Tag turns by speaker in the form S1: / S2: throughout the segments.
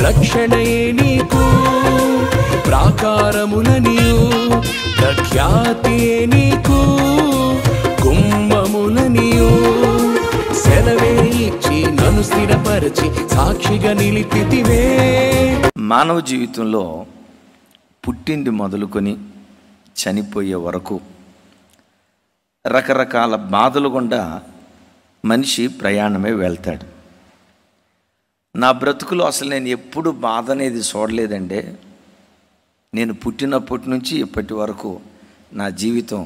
S1: రక్షణయే నీకు ప్రాకారములనియు, ప్రఖ్యాతియే నీకు గుమ్మములనియు. సెలవే ఇచ్చి నన్ను స్థిరపరచి సాక్షిగా నిలిపితివే.
S2: మానవ జీవితంలో పుట్టింది మొదలుకొని చనిపోయే వరకు రకరకాల బాధలు గుండా మనిషి ప్రయాణమే వెళ్తాడు. నా బ్రతుకులో అసలు నేను ఎప్పుడు బాధ అనేది చూడలేదండి. నేను పుట్టినప్పటి నుంచి ఇప్పటి వరకు నా జీవితం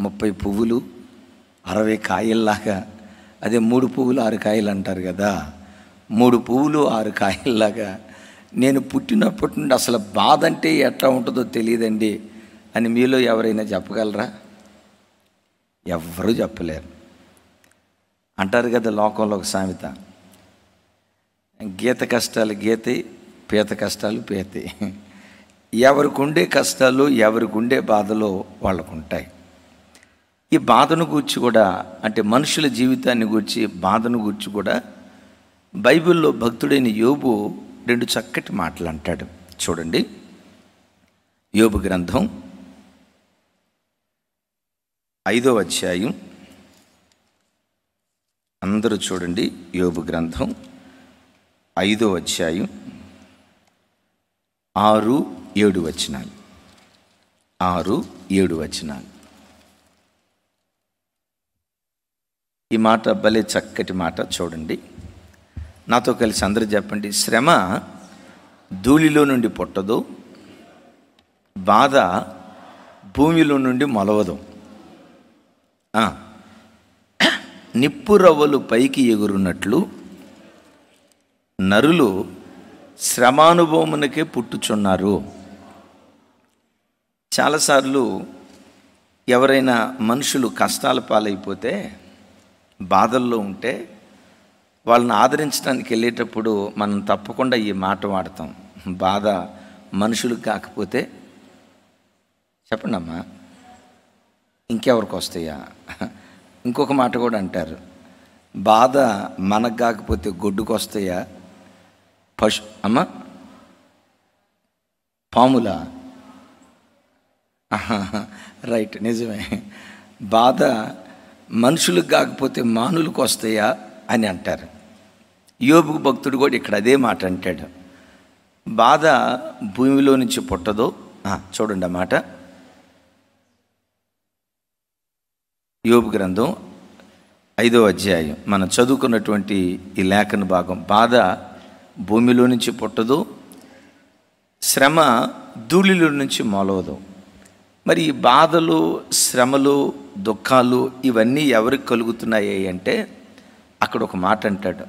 S2: 30 పువ్వులు 60 కాయల్లాగా, అదే 3 పువ్వులు 6 కాయలు అంటారు కదా, 3 పువ్వులు 6 కాయల్లాగా నేను పుట్టినప్పటి నుండి అసలు బాధ అంటే ఎట్లా ఉంటుందో తెలియదండి అని మీలో ఎవరైనా చెప్పగలరా? ఎవ్వరూ చెప్పలేరు. అంటారు కదా లోకంలో ఒక సామెత, గీత కష్టాలు గీతే, పీత కష్టాలు పీతే. ఎవరికి ఉండే కష్టాలు ఎవరికి ఉండే బాధలు వాళ్ళకు ఉంటాయి. ఈ బాధను గూర్చి కూడా, అంటే మనుషుల జీవితాన్ని గూర్చి బాధను గూర్చి కూడా బైబిల్లో భక్తుడైన యోబు 2 చక్కటి మాటలు అంటాడు. చూడండి, యోబు గ్రంథం 5వ అధ్యాయం, అందరూ చూడండి. యోబు గ్రంథం 5వ అధ్యాయం 6-7 వచనాలు. 6-7 వచనాలు. ఈ మాట భలే చక్కటి మాట. చూడండి, నాతో కలిసి అందరూ చెప్పండి. శ్రమ ధూళిలో నుండి పుట్టదు, బాధ భూమిలో నుండి మొలవదు. నిప్పు రవ్వలు పైకి ఎగురున్నట్లు నరులు శ్రమానుభవమునకే పుట్టుచున్నారు. చాలాసార్లు ఎవరైనా మనుషులు కష్టాల పాలైపోతే, బాధల్లో ఉంటే వాళ్ళని ఆదరించడానికి వెళ్ళేటప్పుడు మనం తప్పకుండా ఈ మాట వాడతాం. బాధ మనుషులకు కాకపోతే చెప్పండి అమ్మా, ఇంకెవరికి వస్తాయా? ఇంకొక మాట కూడా అంటారు, బాధ మనకు కాకపోతే గొడ్డుకు వస్తాయా? అమ్మ పాములా? రైట్, నిజమే. బాధ మనుషులకు కాకపోతే మానులకు వస్తాయా అని అంటారు. యోబు భక్తుడు కూడా ఇక్కడ అదే మాట అంటాడు. బాధ భూమిలో నుంచి పుట్టదో. చూడండి ఆ మాట, యోబు గ్రంథం 5వ అధ్యాయం మనం చదువుకున్నటువంటి ఈ లేఖన భాగం. బాధ భూమిలో నుంచి పుట్టదు, శ్రమ ధూళిలో నుంచి మొలవదు. మరి ఈ బాధలు, శ్రమలు, దుఃఖాలు ఇవన్నీ ఎవరికి కలుగుతున్నాయి అంటే అక్కడ ఒక మాట అంటాడు,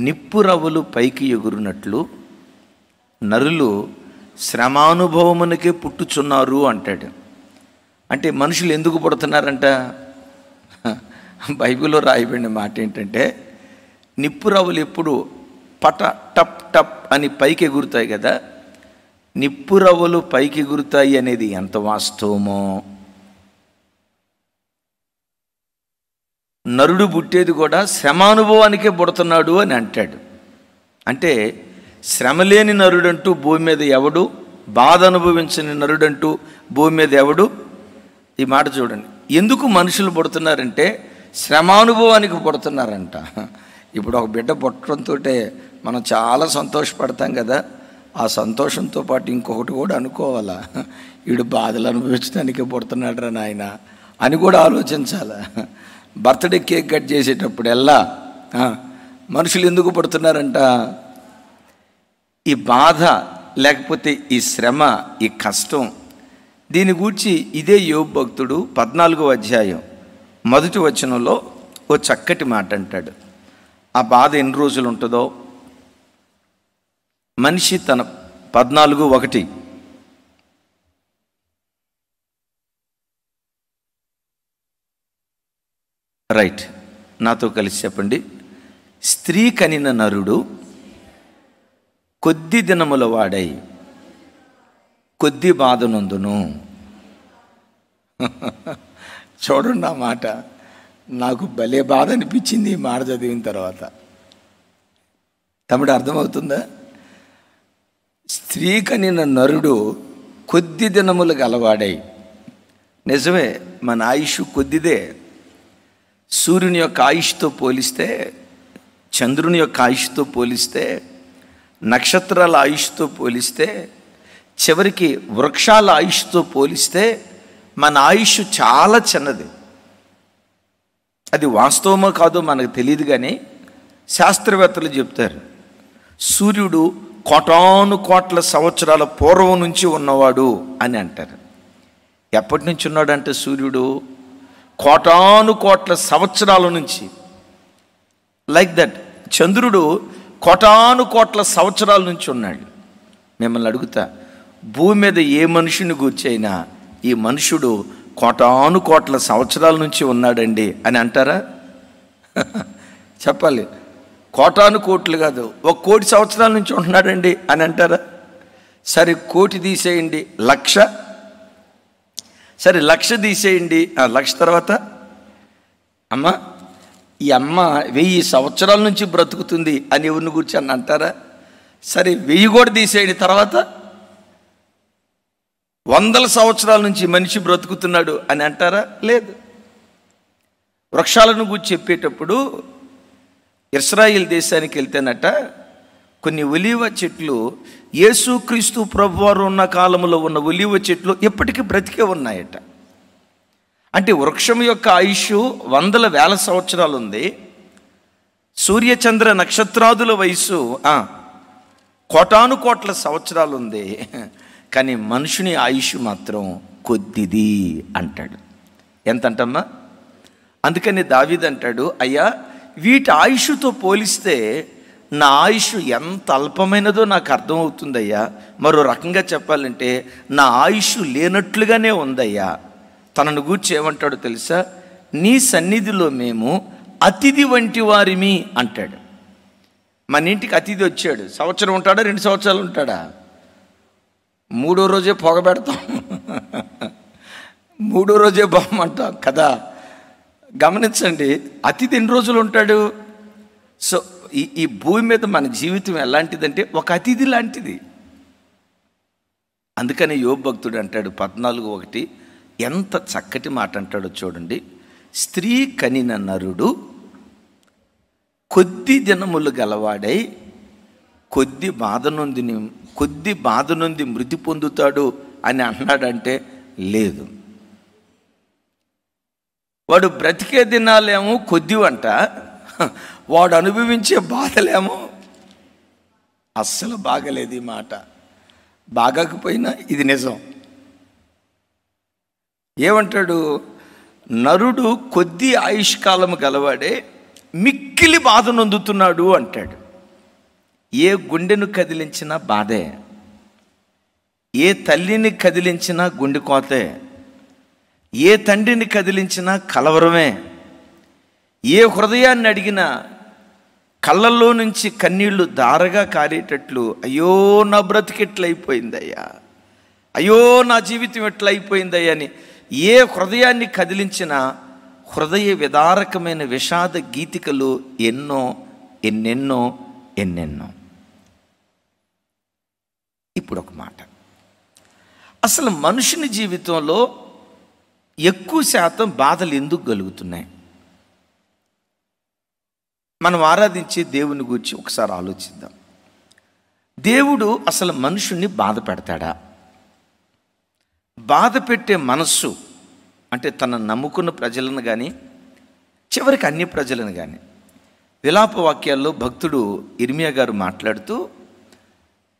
S2: నిప్పు రవ్వలు పైకి ఎగురునట్లు నరులు శ్రమానుభవమునకే పుట్టుచున్నారు అంటాడు. అంటే మనుషులు ఎందుకు పుడుతున్నారంట? బైబిల్లో రాయబడిన మాట ఏంటంటే, నిప్పు రవ్వలు ఎప్పుడు పట టప్ టప్ అని పైకి ఎగురుతాయి కదా, నిప్పు రవ్వలు పైకి ఎగురుతాయి అనేది ఎంత వాస్తవమో, నరుడు పుట్టేది కూడా శ్రమానుభవానికే పుడుతున్నాడు అని అంటాడు. అంటే శ్రమ లేని నరుడంటూ భూమి మీద ఎవడు, బాధ అనుభవించని నరుడంటూ భూమి మీద ఎవడు? ఈ మాట చూడండి, ఎందుకు మనుషులు పుడుతున్నారంటే శ్రమానుభవానికి పుడుతున్నారంట. ఇప్పుడు ఒక బిడ్డ పుట్టడంతో మనం చాలా సంతోషపడతాం కదా, ఆ సంతోషంతో పాటు ఇంకొకటి కూడా అనుకోవాలా, వీడు బాధలు అనుభవించడానికే పుడుతున్నాడు రా నాయన అని కూడా ఆలోచించాలా. బర్త్డే కేక్ కట్ చేసేటప్పుడు ఎలా మనుషులు ఎందుకు పుడుతున్నారంట? ఈ బాధ లేకపోతే ఈ శ్రమ, ఈ కష్టం, దీని గూర్చి ఇదే యోబు భక్తుడు 14వ అధ్యాయం 1వ వచనంలో ఓ చక్కటి మాట అంటాడు. ఆ బాధ ఎన్ని రోజులు ఉంటుందో మనిషి తన 14:1 రైట్, నాతో కలిసి చెప్పండి. స్త్రీ కనిన నరుడు కొద్ది దినముల వాడై కొద్ది బాధనందును. చూడండి ఆ మాట, నాకు భలే బాధ అనిపించింది ఈ మాట చదివిన తర్వాత. తమ్ముడు అర్థమవుతుందా? స్త్రీ కనిన నరుడు కొద్ది దినములు గలవాడై. నిజమే, మన ఆయుష్ కొద్దిదే. సూర్యుని యొక్క ఆయుష్తో పోలిస్తే, చంద్రుని యొక్క ఆయుష్తో పోలిస్తే, నక్షత్రాల ఆయుష్తో పోలిస్తే, చివరికి వృక్షాల ఆయుష్తో పోలిస్తే మన ఆయుష్ చాలా చిన్నది. అది వాస్తవమో కాదో మనకు తెలియదు, కానీ శాస్త్రవేత్తలు చెప్తారు సూర్యుడు కోటాను కోట్ల సంవత్సరాల పూర్వం నుంచి ఉన్నవాడు అని అంటారు. ఎప్పటి నుంచి ఉన్నాడంటే సూర్యుడు కోటాను కోట్ల సంవత్సరాల నుంచి. లైక్ దట్ చంద్రుడు కోటాను కోట్ల సంవత్సరాల నుంచి ఉన్నాడు. మిమ్మల్ని అడుగుతా, భూమి మీద ఏ మనుషుని గూర్చైనా ఈ మనుషుడు కోటాను కోట్ల సంవత్సరాల నుంచి ఉన్నాడండి అని అంటారా? చెప్పాలి. కోటాను కోట్లు కాదు, 1 కోటి సంవత్సరాల నుంచి ఉంటున్నాడండి అని అంటారా? సరే, 1 కోటి తీసేయండి, 1,00,000. సరే, 1,00,000 తీసేయండి, 1,00,000 తర్వాత అమ్మ ఈ అమ్మ 1000 సంవత్సరాల నుంచి బ్రతుకుతుంది అని ఎవరిని గురించి అని అంటారా? సరే, 1000 కూడా తీసేయండి, తర్వాత 100 సంవత్సరాల నుంచి మనిషి బ్రతుకుతున్నాడు అని అంటారా? లేదు. వృక్షాలను గురించి చెప్పేటప్పుడు ఇశ్రాయేల్ దేశానికి వెళ్తేనట కొన్ని ఒలీవ చెట్లు, యేసుక్రీస్తు ప్రభువారు ఉన్న కాలంలో ఉన్న ఒలీవ చెట్లు ఎప్పటికీ బ్రతికే ఉన్నాయట. అంటే వృక్షం యొక్క ఆయుష్ వందల వేల సంవత్సరాలు ఉంది. సూర్యచంద్ర నక్షత్రాదుల వయసు కోటాను కోట్ల సంవత్సరాలు ఉంది. కానీ మనుషుని ఆయుష్ మాత్రం కొద్దిది అంటాడు. ఎంతంటమ్మా? అందుకని దావీదు అంటాడు, అయ్యా వీటి ఆయుష్తో పోలిస్తే నా ఆయుష్ ఎంత అల్పమైనదో నాకు అర్థమవుతుందయ్యా. మరో రకంగా చెప్పాలంటే నా ఆయుష్ లేనట్లుగానే ఉందయ్యా. తనను గూర్చి ఏమంటాడో తెలుసా? నీ సన్నిధిలో మేము అతిథి వంటి వారిమి అంటాడు. మన ఇంటికి అతిథి వచ్చాడు, సంవత్సరం ఉంటాడా, 2 సంవత్సరాలు ఉంటాడా? 3వ రోజే పొగబెడతాం, 3వ రోజే బాగుమంటాం కదా. గమనించండి, అతిథి ఎన్ని రోజులు ఉంటాడు? సో ఈ భూమి మీద మన జీవితం ఎలాంటిదంటే ఒక అతిథి లాంటిది. అందుకని యోబు భక్తుడు అంటాడు 14:1 ఎంత చక్కటి మాట అంటాడో చూడండి. స్త్రీ కనిన నరుడు కొద్ది దినములు గలవాడై కొద్ది బాధ నుండి మృతి పొందుతాడు అని అన్నాడంటే లేదు. వాడు బ్రతికే దినాలేమో కొద్దివంట, వాడు అనుభవించే బాధలేమో అస్సలు బాగలేదు. ఈ మాట బాగకపోయినా ఇది నిజం. ఏమంటాడు? నరుడు కొద్ది ఆయుష్కాలము గలవాడే మిక్కిలి బాధ నొందుతున్నాడు అంటాడు. ఏ గుండెను కదిలించినా బాధే, ఏ తల్లిని కదిలించినా గుండె కోతే, ఏ తండ్రిని కదిలించినా కలవరమే, ఏ హృదయాన్ని అడిగినా కళ్ళల్లో నుంచి కన్నీళ్లు దారగా కారేటట్లు అయ్యో నా బ్రతికెట్లయిపోయిందయ్యా, అయ్యో నా జీవితం ఎట్లయిపోయిందయ్యా అని ఏ హృదయాన్ని కదిలించినా హృదయ విదారకమైన విషాద గీతికలు ఎన్నెన్నో. ఇప్పుడు ఒక మాట, అసలు మనుషుని జీవితంలో ఎక్కువ శాతం బాధలు ఎందుకు కలుగుతున్నాయి? మనం ఆరాధించే దేవుని గురించి ఒకసారి ఆలోచిద్దాం. దేవుడు అసలు మనుషుణ్ణి బాధ పెడతాడా? బాధ పెట్టే మనస్సు అంటే తన నమ్ముకున్న ప్రజలను కానీ చివరికి అన్ని ప్రజలను కానీ. విలాప వాక్యాల్లో భక్తుడు ఇర్మియా గారు మాట్లాడుతూ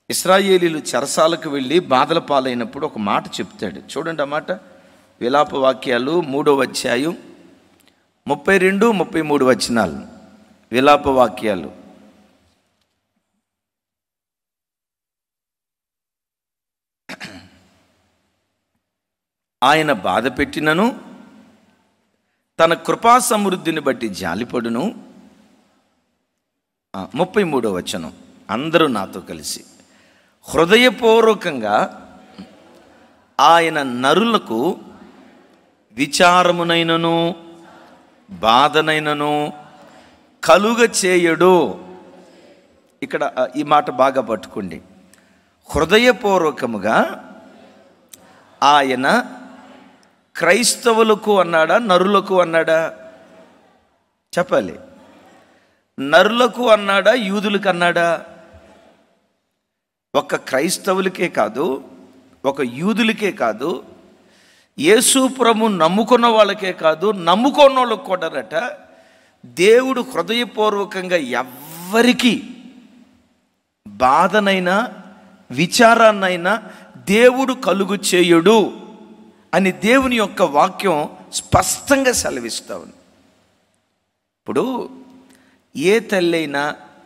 S2: ఇశ్రాయేలీలు చెరసాలకు వెళ్ళి బాధల పాలైనప్పుడు ఒక మాట చెప్తాడు. చూడండి ఆ మాట. విలాప వాక్యాలు 3వ అధ్యాయం 32, 33 వచనాలు. విలాప వాక్యాలు. ఆయన బాధ పెట్టినను తన కృపా సమృద్ధిని బట్టి జాలిపడును. 33వ వచనం, అందరూ నాతో కలిసి, హృదయపూర్వకంగా ఆయన నరులకు విచారమునైనను బాధనైనను కలుగ చేయడు. ఇక్కడ ఈ మాట బాగా పట్టుకోండి. హృదయపూర్వకముగా ఆయన క్రైస్తవులకు అన్నాడా, నరులకు అన్నాడా? చెప్పాలి. నరులకు అన్నాడా, యూదులకు అన్నాడా? ఒక క్రైస్తవులకే కాదు, ఒక యూదులకే కాదు, యేసు ప్రభు నమ్ముకున్న వాళ్ళకే కాదు, నమ్ముకున్న వాళ్ళకి కూడానట దేవుడు హృదయపూర్వకంగా ఎవ్వరికి బాధనైనా విచారాన్నైనా దేవుడు కలుగు చేయుడు అని దేవుని యొక్క వాక్యం స్పష్టంగా సెలవిస్తా ఉంది. ఇప్పుడు ఏ తల్లి అయినా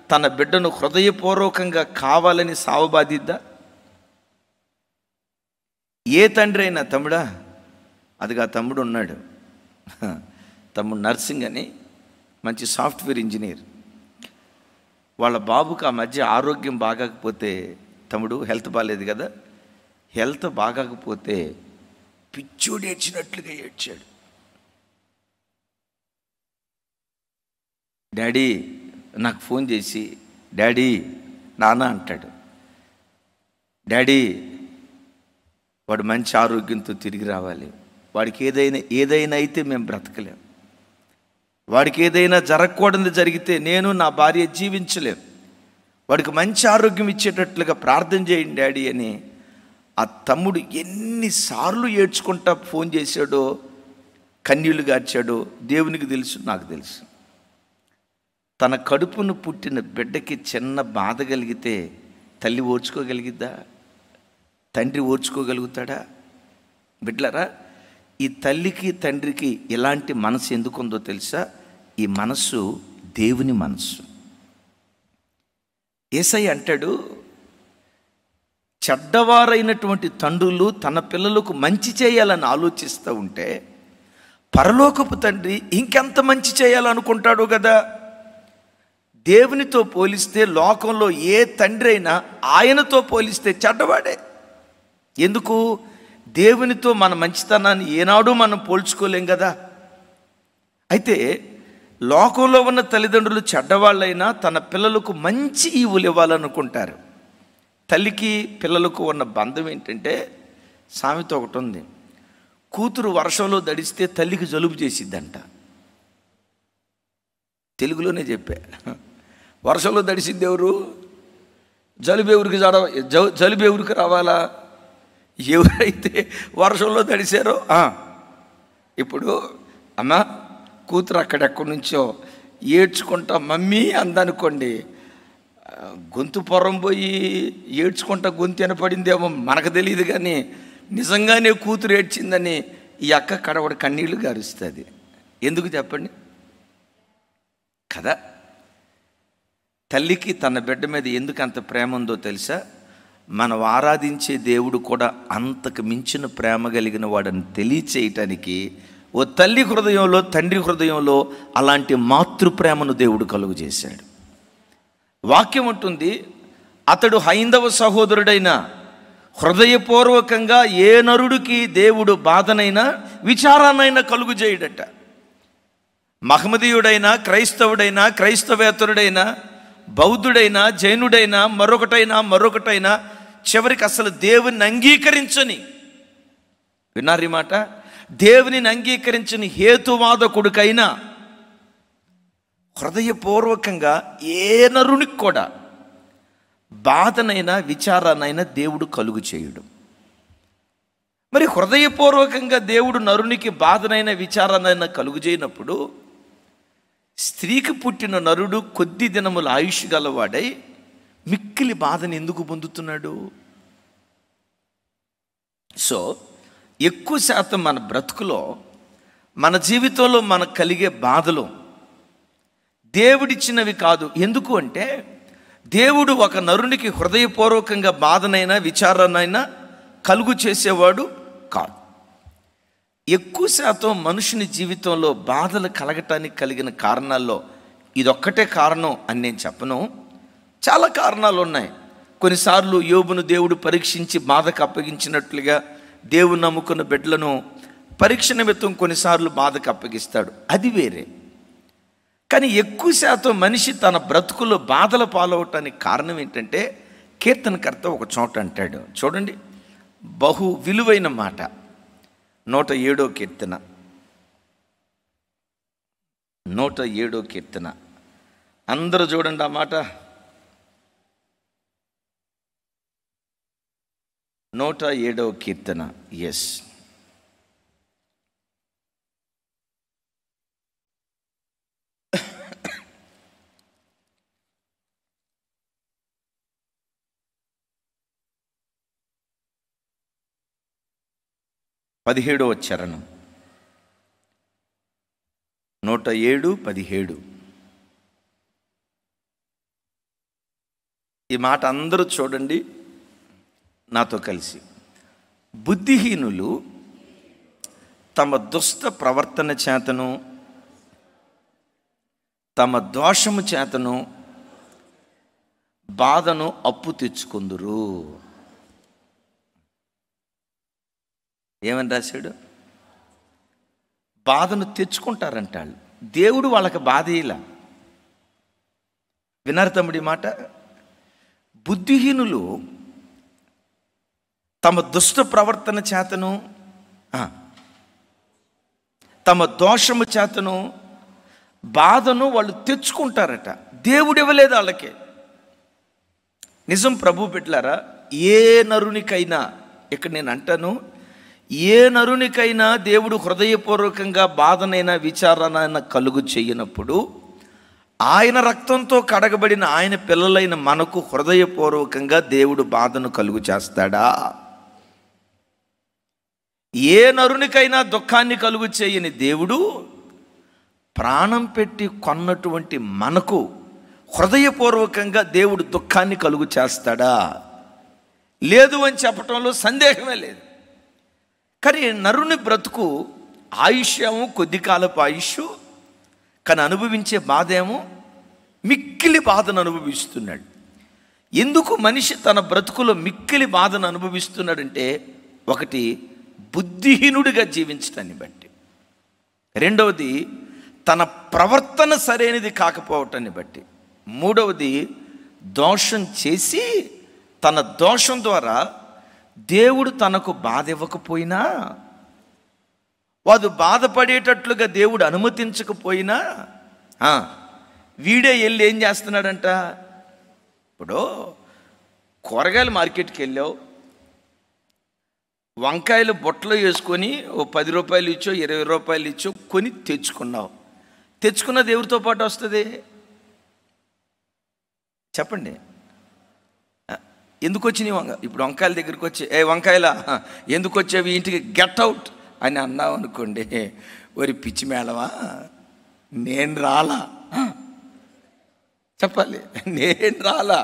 S2: తన బిడ్డను హృదయపూర్వకంగా కావాలని సావబాదిద్దా? ఏ తండ్రి అయినా, తమ్ముడా, అదిగా తమ్ముడు ఉన్నాడు, తమ్ముడు నర్సింగ్ అని మంచి సాఫ్ట్వేర్ ఇంజనీర్, వాళ్ళ బాబుకి ఆ మధ్య ఆరోగ్యం బాగకపోతే, తమ్ముడు హెల్త్ బాగాలేదు కదా, హెల్త్ బాగకపోతే పిచ్చోడు ఏడ్చినట్లుగా ఏడ్చాడు. డాడీ నాకు ఫోన్ చేసి, డాడీ నాన్న అంటాడు, డాడీ వాడు మంచి ఆరోగ్యంతో తిరిగి రావాలి, వాడికి ఏదైనా అయితే మేము బ్రతకలేం, వాడికి ఏదైనా జరగకూడదు జరిగితే నేను నా భార్య జీవించలేం, వాడికి మంచి ఆరోగ్యం ఇచ్చేటట్లుగా ప్రార్థన చేయండి డాడీ అని ఆ తమ్ముడు ఎన్నిసార్లు ఏడ్చుకుంటా ఫోన్ చేశాడో, కన్నీళ్లు గార్చాడో దేవునికి తెలుసు, నాకు తెలుసు. తన కడుపును పుట్టిన బిడ్డకి చిన్న బాధ కలిగితే తల్లి ఓర్చుకోగలిగిద్దా? తండ్రి ఓర్చుకోగలుగుతాడా? బిడ్డలారా, ఈ తల్లికి తండ్రికి ఇలాంటి మనసు ఎందుకుందో తెలుసా? ఈ మనస్సు దేవుని మనస్సు. యేసయ్య అంటాడు, చెడ్డవారైనటువంటి తండ్రులు తన పిల్లలకు మంచి చేయాలని ఆలోచిస్తూ ఉంటే పరలోకపు తండ్రి ఇంకెంత మంచి చేయాలనుకుంటాడు కదా. దేవునితో పోలిస్తే లోకంలో ఏ తండ్రి అయినా ఆయనతో పోలిస్తే చెడ్డవాడే. ఎందుకు? దేవునితో మన మంచితనాన్ని ఏనాడు మనం పోల్చుకోలేం కదా. అయితే లోకంలో ఉన్న తల్లిదండ్రులు చెడ్డవాళ్ళైనా తన పిల్లలకు మంచి ఈవులు ఇవ్వాలనుకుంటారు. తల్లికి పిల్లలకు ఉన్న బంధం ఏంటంటే, సామెత ఒకటి ఉంది, కూతురు వర్షంలో దడిస్తే తల్లికి జలుబు చేసిద్దంట. తెలుగులోనే చెప్పా. వర్షంలో దడిసిద్ది ఎవరు? జలుబు ఎవరికి రావాలా? ఎవరైతే వర్షంలో తడిసారో. ఇప్పుడు అమ్మ కూతురు అక్కడెక్కడి నుంచో ఏడ్చుకుంటా మమ్మీ అందనుకోండి, గొంతు పొరం పోయి ఏడ్చుకుంటా గొంతు వినపడిందేమో మనకు తెలియదు, కానీ నిజంగానే కూతురు ఏడ్చిందని ఈ అక్క కడవడ కన్నీళ్లు గారుస్తుంది. ఎందుకు చెప్పండి కదా. తల్లికి తన బిడ్డ మీద ఎందుకు అంత ప్రేమ ఉందో తెలుసా? మనం ఆరాధించే దేవుడు కూడా అంతకు మించిన ప్రేమ కలిగిన వాడని తెలియచేయటానికి ఓ తల్లి హృదయంలో, తండ్రి హృదయంలో అలాంటి మాతృప్రేమను దేవుడు కలుగు చేశాడు. వాక్యం ఉంటుంది, అతడు హైందవ సహోదరుడైన హృదయపూర్వకంగా ఏ నరుడికి దేవుడు బాధనైనా విచారాన్నైనా కలుగు చేయడట. మహమ్మదీయుడైనా, క్రైస్తవుడైనా, క్రైస్తవేతరుడైనా, బౌద్ధుడైనా, జైనుడైనా, మరొకటైనా చివరికి అసలు దేవుని అంగీకరించని, విన్నారు ఈ మాట, దేవునిని అంగీకరించని హేతువాదకుడికైనా హృదయపూర్వకంగా ఏ నరునికి కూడా బాధనైనా విచారాన్నైనా దేవుడు కలుగు చేయడు. మరి హృదయపూర్వకంగా దేవుడు నరునికి బాధనైనా విచారాన్నైనా కలుగు చేయనప్పుడు స్త్రీకి పుట్టిన నరుడు కొద్ది దినముల ఆయుష్ గలవాడై మిక్కిలి బాధను ఎందుకు పొందుతున్నాడు? సో ఎక్కువ శాతం మన బ్రతుకులో, మన జీవితంలో మనకు కలిగే బాధలు దేవుడిచ్చినవి కాదు. ఎందుకు అంటే దేవుడు ఒక నరునికి హృదయపూర్వకంగా బాధనైనా విచారాన్నైనా కలుగు చేసేవాడు కాదు. ఎక్కువ శాతం మనుషుని జీవితంలో బాధలు కలగటానికి కలిగిన కారణాల్లో ఇదొక్కటే కారణం అని నేను చెప్పను. చాలా కారణాలు ఉన్నాయి. కొన్నిసార్లు యోబును దేవుడు పరీక్షించి బాధకు అప్పగించినట్లుగా దేవుని నమ్ముకున్న బిడ్డలను పరీక్ష నిమిత్తం కొన్నిసార్లు బాధకు అప్పగిస్తాడు, అది వేరే. కానీ ఎక్కువ శాతం మనిషి తన బ్రతుకులో బాధల పాలవటానికి కారణం ఏంటంటే కీర్తనకర్త ఒక చోట అంటాడు, చూడండి, బహు విలువైన మాట. 107వ కీర్తన, 107వ కీర్తన. అందరూ చూడండి ఆ మాట. 107వ కీర్తన. ఎస్, పదిహేడవ చరణం. 107:17. ఈ మాట అందరూ చూడండి నాతో కలిసి. బుద్ధిహీనులు తమ దుష్ట ప్రవర్తన చేతను తమ దోషము చేతను బాధను అప్పు తెచ్చుకుందురు. ఏమని రాశాడు? బాధను తెచ్చుకుంటారంట వాళ్ళు. దేవుడు వాళ్ళకి బాధ ఇలా. విన్నారు తమ్ముడి మాట? బుద్ధిహీనులు తమ దుష్ట ప్రవర్తన చేతను తమ దోషము చేతను బాధను వాళ్ళు తెచ్చుకుంటారట. దేవుడు ఇవ్వలేదు వాళ్ళకి. నిజం ప్రభు బిడ్డలారా, ఏ నరునికైనా, ఇక్కడ నేను అంటాను, ఏ నరునికైనా దేవుడు హృదయపూర్వకంగా బాధనైనా విచారణైనా కలుగు చేయనప్పుడు ఆయన రక్తంతో కడగబడిన ఆయన పిల్లలైన మనకు హృదయపూర్వకంగా దేవుడు బాధను కలుగు చేస్తాడా? ఏ నరునికైనా దుఃఖాన్ని కలుగు చేయని దేవుడు ప్రాణం పెట్టి కొన్నటువంటి మనకు హృదయపూర్వకంగా దేవుడు దుఃఖాన్ని కలుగు చేస్తాడా? లేదు అని చెప్పటంలో సందేహమే లేదు. కానీ నరుని బ్రతుకు ఆయుష్ ఏమో కొద్ది కాలపు ఆయుష్, కానీ అనుభవించే బాధ ఏమో మిక్కిలి బాధను అనుభవిస్తున్నాడు. ఎందుకు మనిషి తన బ్రతుకులో మిక్కిలి బాధను అనుభవిస్తున్నాడంటే, ఒకటి బుద్ధిహీనుడిగా జీవించడాన్ని బట్టి, రెండవది తన ప్రవర్తన సరైనది కాకపోవటాన్ని బట్టి, మూడవది దోషం చేసి తన దోషం ద్వారా దేవుడు తనకు బాధ ఇవ్వకపోయినా, వాడు బాధపడేటట్లుగా దేవుడు అనుమతించకపోయినా వీడే వెళ్ళి ఏం చేస్తున్నాడంట? ఇప్పుడు కూరగాయల మార్కెట్కి వెళ్ళావు, వంకాయలు బొట్టలో వేసుకొని ఓ 10 రూపాయలు ఇచ్చో 20 రూపాయలు ఇచ్చో కొని తెచ్చుకున్నావు. తెచ్చుకున్నది ఎవరితో పాటు వస్తుంది చెప్పండి? ఎందుకు వచ్చినాయి? ఇప్పుడు వంకాయల దగ్గరికి వచ్చి, ఏ వంకాయలా ఎందుకు వచ్చేవి ఇంటికి, గెట్ అవుట్ అని అన్నావు అనుకోండి, ఒరి పిచ్చి మేళవా, నేను రాలా చెప్పాలి. నేను రాలా,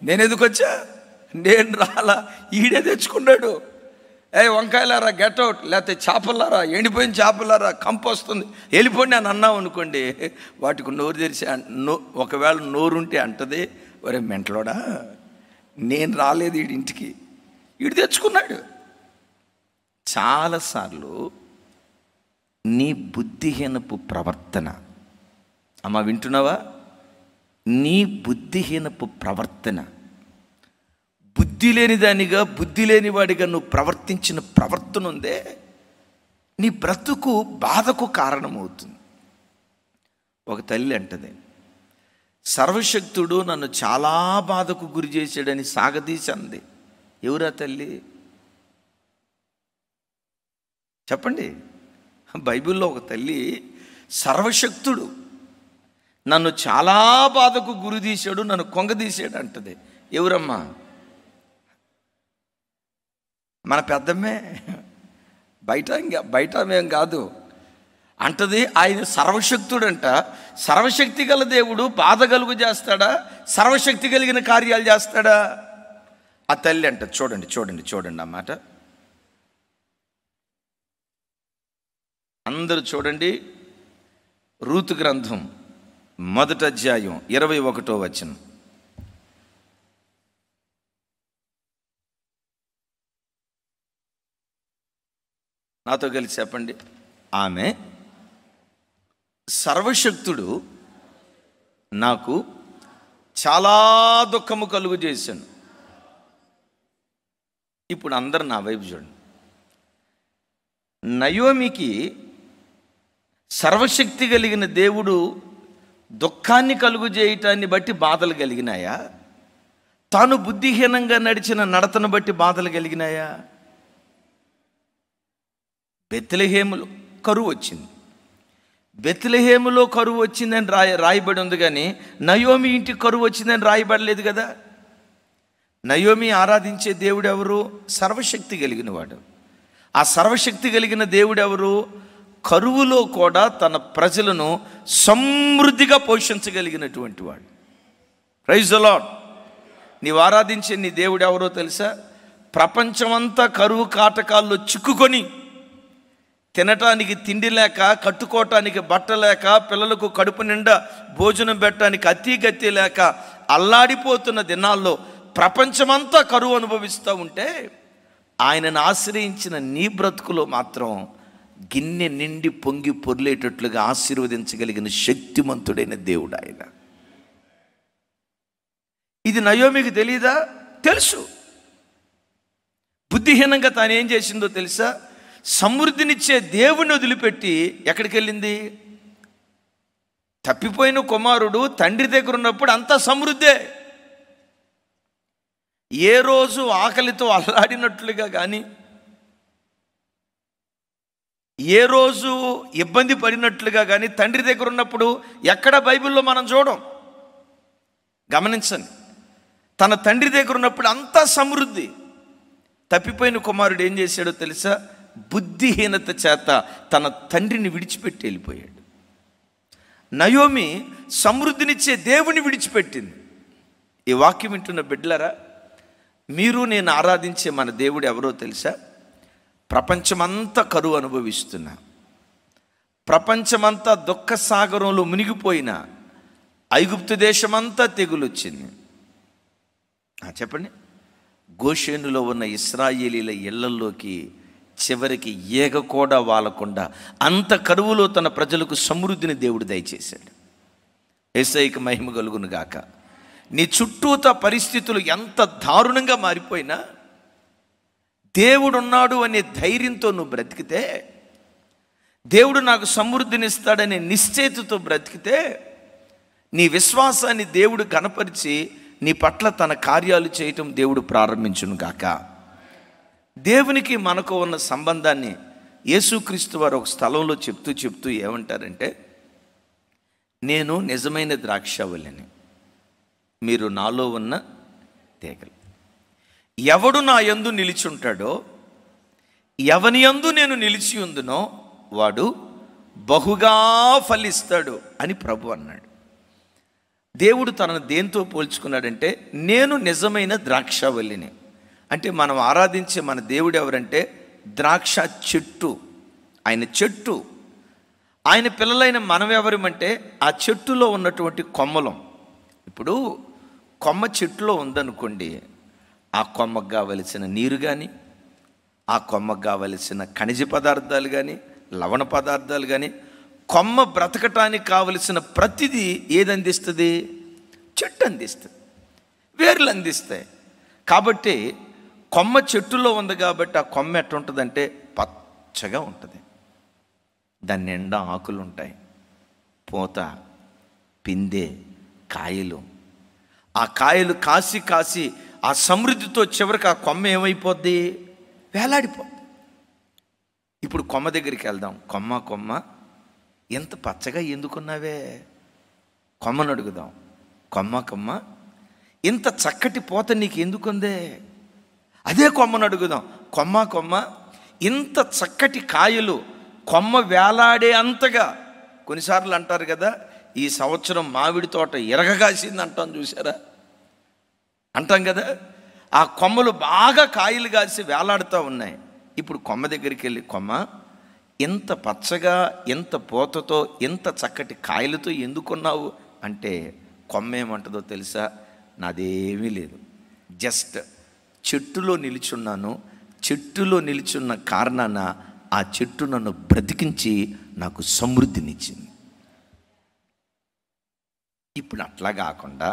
S2: నేను ఎందుకు వచ్చా, నేను రాలా, ఈడే తెచ్చుకున్నాడు. ఏ వంకాయలారా గెట్ అవుట్, లేకపోతే చేపలారా, ఎండిపోయిన చేపలారా, కంపు వస్తుంది, వెళ్ళిపోండి అని అన్నావు అనుకోండి, వాటికి నోరు తెరిచి ఒకవేళ నోరుంటే అంటది, ఒరే మెంటలోడా, నేను రాలేదు వీడి ఇంటికి, వీడు తెచ్చుకున్నాడు. చాలాసార్లు నీ బుద్ధిహీనపు ప్రవర్తన, అమ్మ వింటున్నావా? నీ బుద్ధిహీనపు ప్రవర్తన, బుద్ధి లేని దానిగా, బుద్ధి లేని వాడిగా నువ్వు ప్రవర్తించిన ప్రవర్తన ఉందే, నీ బ్రతుకు బాధకు కారణమవుతుంది. ఒక తల్లి అంటది, సర్వశక్తుడు నన్ను చాలా బాధకు గురి చేశాడని సాగదీసి అంది. ఎవరా తల్లి చెప్పండి? బైబిల్లో ఒక తల్లి సర్వశక్తుడు నన్ను చాలా బాధకు గురి తీశాడు, నన్ను కొంగదీశాడు అంటది. ఎవరమ్మా? మన పెద్దమ్మే, బయట మేం కాదు అంటది. ఆయన సర్వశక్తుడంట. సర్వశక్తి గల దేవుడు బాధ కలుగు చేస్తాడా? సర్వశక్తి కలిగిన కార్యాలు చేస్తాడా? ఆ తల్లి అంట. చూడండి చూడండి చూడండి ఆ మాట అందరూ చూడండి. రూతు గ్రంథం 1వ అధ్యాయం 21వ వచనం. నాతో కలిసి చెప్పండి. ఆమె సర్వశక్తుడు నాకు చాలా దుఃఖము కలుగు చేశాను, ఇప్పుడు అందరు నా వైపు చూడండి. నయోమికి సర్వశక్తి కలిగిన దేవుడు దుఃఖాన్ని కలుగు చేయటాన్ని బట్టి బాధలు కలిగినాయా? తాను బుద్ధిహీనంగా నడిచిన నడతను బట్టి బాధలు కలిగినాయా? బెత్లెహేములో కరువు వచ్చింది. బెత్లెహేములో కరువు వచ్చిందని రాయబడి ఉంది, కానీ నయోమి ఇంటికి కరువు వచ్చిందని రాయబడలేదు కదా. నయోమి ఆరాధించే దేవుడు ఎవరు? సర్వశక్తి కలిగిన వాడు. ఆ సర్వశక్తి కలిగిన దేవుడు ఎవరు? కరువులో కూడా తన ప్రజలను సమృద్ధిగా పోషించగలిగినటువంటి వాడు. Praise the Lord. నీవు ఆరాధించే నీ దేవుడు ఎవరో తెలుసా? ప్రపంచమంతా కరువు కాటకాల్లో చిక్కుకొని తినటానికి తిండి లేక, కట్టుకోవటానికి బట్ట లేక, పిల్లలకు కడుపు నిండా భోజనం పెట్టడానికి అతిగతి లేక అల్లాడిపోతున్న దినాల్లో ప్రపంచమంతా కరువు అనుభవిస్తూ ఉంటే ఆయనను ఆశ్రయించిన నీ బ్రతుకులో మాత్రం గిన్నె నిండి పొంగి పొర్లేటట్లుగా ఆశీర్వదించగలిగిన శక్తిమంతుడైన దేవుడు ఆయన. ఇది నయోమికి తెలీదా? తెలుసు. బుద్ధిహీనంగా తాను ఏం చేసిందో తెలుసా? సమృద్ధినిచ్చే దేవుని వదిలిపెట్టి ఎక్కడికి వెళ్ళింది? తప్పిపోయిన కుమారుడు తండ్రి దగ్గర ఉన్నప్పుడు అంతా సమృద్ధే. ఏ రోజు ఆకలితో అల్లాడినట్లుగా కానీ, ఏ రోజు ఇబ్బంది పడినట్లుగా కానీ తండ్రి దగ్గర ఉన్నప్పుడు ఎక్కడ బైబిల్లో మనం చూడం. గమనించండి, తన తండ్రి దగ్గర ఉన్నప్పుడు అంతా సమృద్ధి. తప్పిపోయిన కుమారుడు ఏం చేశాడో తెలుసా? బుద్ధిహీనత చేత తన తండ్రిని విడిచిపెట్టి వెళ్ళిపోయాడు. నయోమి సమృద్ధినిచ్చే దేవుని విడిచిపెట్టింది. ఈ వాక్యం వింటున్న బిడ్డలారా, మీరు నేను ఆరాధించే మన దేవుడు ఎవరో తెలుసా? ప్రపంచమంతా కరువు అనుభవిస్తున్నా, ప్రపంచమంతా దుఃఖ సాగరంలో మునిగిపోయిన, ఐగుప్తు దేశమంతా తెగులొచ్చింది. చెప్పండి, గోషేనులో ఉన్న ఇశ్రాయేలీల ఇళ్లలోకి చివరికి ఏగ కూడా వాలకుండా అంత కరువులో తన ప్రజలకు సమృద్ధిని దేవుడు దయచేశాడు. యేసయ్యకి మహిమ కలుగును గాక. నీ చుట్టూత పరిస్థితులు ఎంత దారుణంగా మారిపోయినా దేవుడున్నాడు అనే ధైర్యంతో నువ్వు బ్రతికితే, దేవుడు నాకు సమృద్ధినిస్తాడనే నిశ్చయితతో బ్రతికితే, నీ విశ్వాసాన్ని దేవుడు కనపరిచి నీ పట్ల తన కార్యాలు చేయటం దేవుడు ప్రారంభించును గాక. దేవునికి మనకు ఉన్న సంబంధాన్ని యేసుక్రీస్తు వారు ఒక స్థలంలో చెప్తూ ఏమంటారంటే, నేను నిజమైన ద్రాక్షావల్లిని, మీరు నాలో ఉన్న తీగలు. ఎవడు నా యందు నిలిచుంటాడో, ఎవని యందు నేను నిలిచి ఉందునో వాడు బహుగా ఫలిస్తాడు అని ప్రభు అన్నాడు. దేవుడు తనను దేంతో పోల్చుకున్నాడంటే, నేను నిజమైన ద్రాక్షావల్లిని. అంటే మనం ఆరాధించే మన దేవుడు ఎవరంటే ద్రాక్ష చెట్టు. ఆయన చెట్టు. ఆయన పిల్లలైన మనం ఎవరమంటే ఆ చెట్టులో ఉన్నటువంటి కొమ్మలం. ఇప్పుడు కొమ్మ చెట్టులో ఉందనుకోండి, ఆ కొమ్మకు కావలసిన నీరు కానీ, ఆ కొమ్మకు కావలసిన ఖనిజ పదార్థాలు కానీ, లవణ పదార్థాలు కానీ, కొమ్మ బ్రతకటానికి కావలసిన ప్రతిదీ ఏది అందిస్తుంది? చెట్టు అందిస్తుంది, వేర్లు అందిస్తాయి. కాబట్టి కొమ్మ చెట్టులో ఉంది కాబట్టి ఆ కొమ్మ ఎట్టుంటుందంటే పచ్చగా ఉంటుంది. దాని నిండా ఆకులు ఉంటాయి, పూత, పిందె, కాయలు. ఆ కాయలు కాసి కాసి ఆ సమృద్ధితో చివరికి ఆ కొమ్మ ఏమైపోద్ది? వేలాడిపోద్ది. ఇప్పుడు కొమ్మ దగ్గరికి వెళ్దాం. కొమ్మ ఎంత పచ్చగా ఎందుకున్నావే? కొమ్మను అడుగుదాం. కొమ్మ ఇంత చక్కటి పూత నీకు ఎందుకుందే? అదే కొమ్మను అడుగుదాం. కొమ్మ ఇంత చక్కటి కాయలు కొమ్మ వేలాడే అంతగా. కొన్నిసార్లు అంటారు కదా, ఈ సంవత్సరం మామిడి తోట ఎరగగాసింది అంటాం, చూసారా? అంటాం కదా. ఆ కొమ్మలు బాగా కాయలు కాసి వేలాడుతూ ఉన్నాయి. ఇప్పుడు కొమ్మ దగ్గరికి వెళ్ళి, కొమ్మ ఎంత పచ్చగా, ఎంత పూతతో, ఎంత చక్కటి కాయలతో ఎందుకున్నావు అంటే కొమ్మ ఏమంటుందో తెలుసా? నాదేమీ లేదు, జస్ట్ చెట్టులో నిలుచున్నాను. చెట్టులో నిలుచున్న కారణాన ఆ చెట్టు నన్ను బ్రతికించి నాకు సమృద్ధినిచ్చింది. ఇప్పుడు అట్లా కాకుండా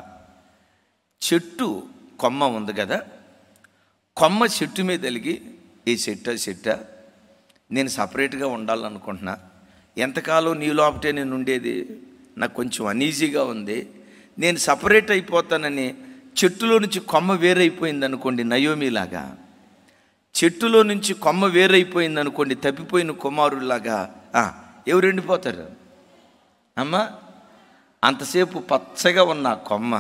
S2: చెట్టు కొమ్మ ఉంది కదా, కొమ్మ చెట్టు మీద వెలిగి, ఈ చెట్ట నేను సపరేట్గా ఉండాలనుకుంటున్నా, ఎంతకాలం నీ లోపటే నేను ఉండేది, నాకు కొంచెం అనీజీగా ఉంది, నేను సపరేట్ అయిపోతానని చెట్టులో నుంచి కొమ్మ వేరైపోయింది అనుకోండి, నయోమిలాగా. చెట్టులో నుంచి కొమ్మ వేరైపోయింది అనుకోండి, తప్పిపోయిన కుమారులాగా ఎవరు ఎండిపోతారు అమ్మా? అంతసేపు పచ్చగా ఉన్న కొమ్మ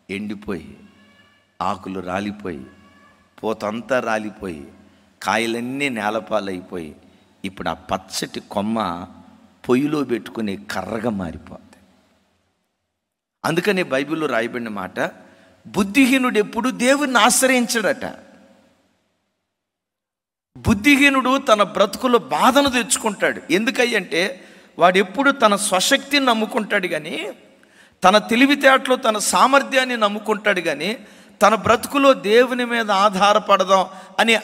S2: ఎండిపోయి, ఆకులు రాలిపోయి, పూతంతా రాలిపోయి, కాయలన్నీ నేలపాలైపోయి, ఇప్పుడు ఆ పచ్చటి కొమ్మ పొయ్యిలో పెట్టుకుని కర్రగా మారిపోతుంది. అందుకని బైబిల్లో రాయబడిన మాట, బుద్ధిహీనుడు ఎప్పుడు దేవుణ్ణి ఆశ్రయించడట. బుద్ధిహీనుడు తన బ్రతుకులో బాధను తెచ్చుకుంటాడు. ఎందుకంటే వాడు ఎప్పుడు తన స్వశక్తిని నమ్ముకుంటాడు కానీ, తన తెలివితేటలు తన సామర్థ్యాన్ని నమ్ముకుంటాడు కానీ, తన బ్రతుకులో దేవుని మీద ఆధారపడదాం అనే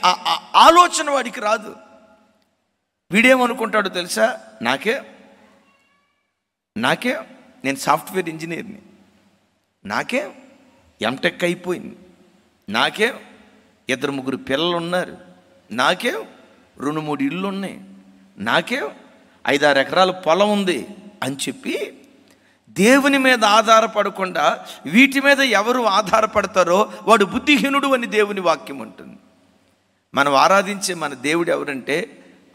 S2: ఆలోచన వాడికి రాదు. వీడేమనుకుంటాడో తెలుసా? నాకే నేను సాఫ్ట్వేర్ ఇంజనీర్ని, నాకే ఎంటెక్ అయిపోయింది, నాకే 2-3 పిల్లలు ఉన్నారు, నాకే 2-3 ఇళ్ళు ఉన్నాయి, నాకే 5-6 ఎకరాల పొలం ఉంది అని చెప్పి దేవుని మీద ఆధారపడకుండా వీటి మీద ఎవరు ఆధారపడతారో వాడు బుద్ధిహీనుడు అని దేవుని వాక్యం ఉంటుంది. మనం ఆరాధించే మన దేవుడు ఎవరంటే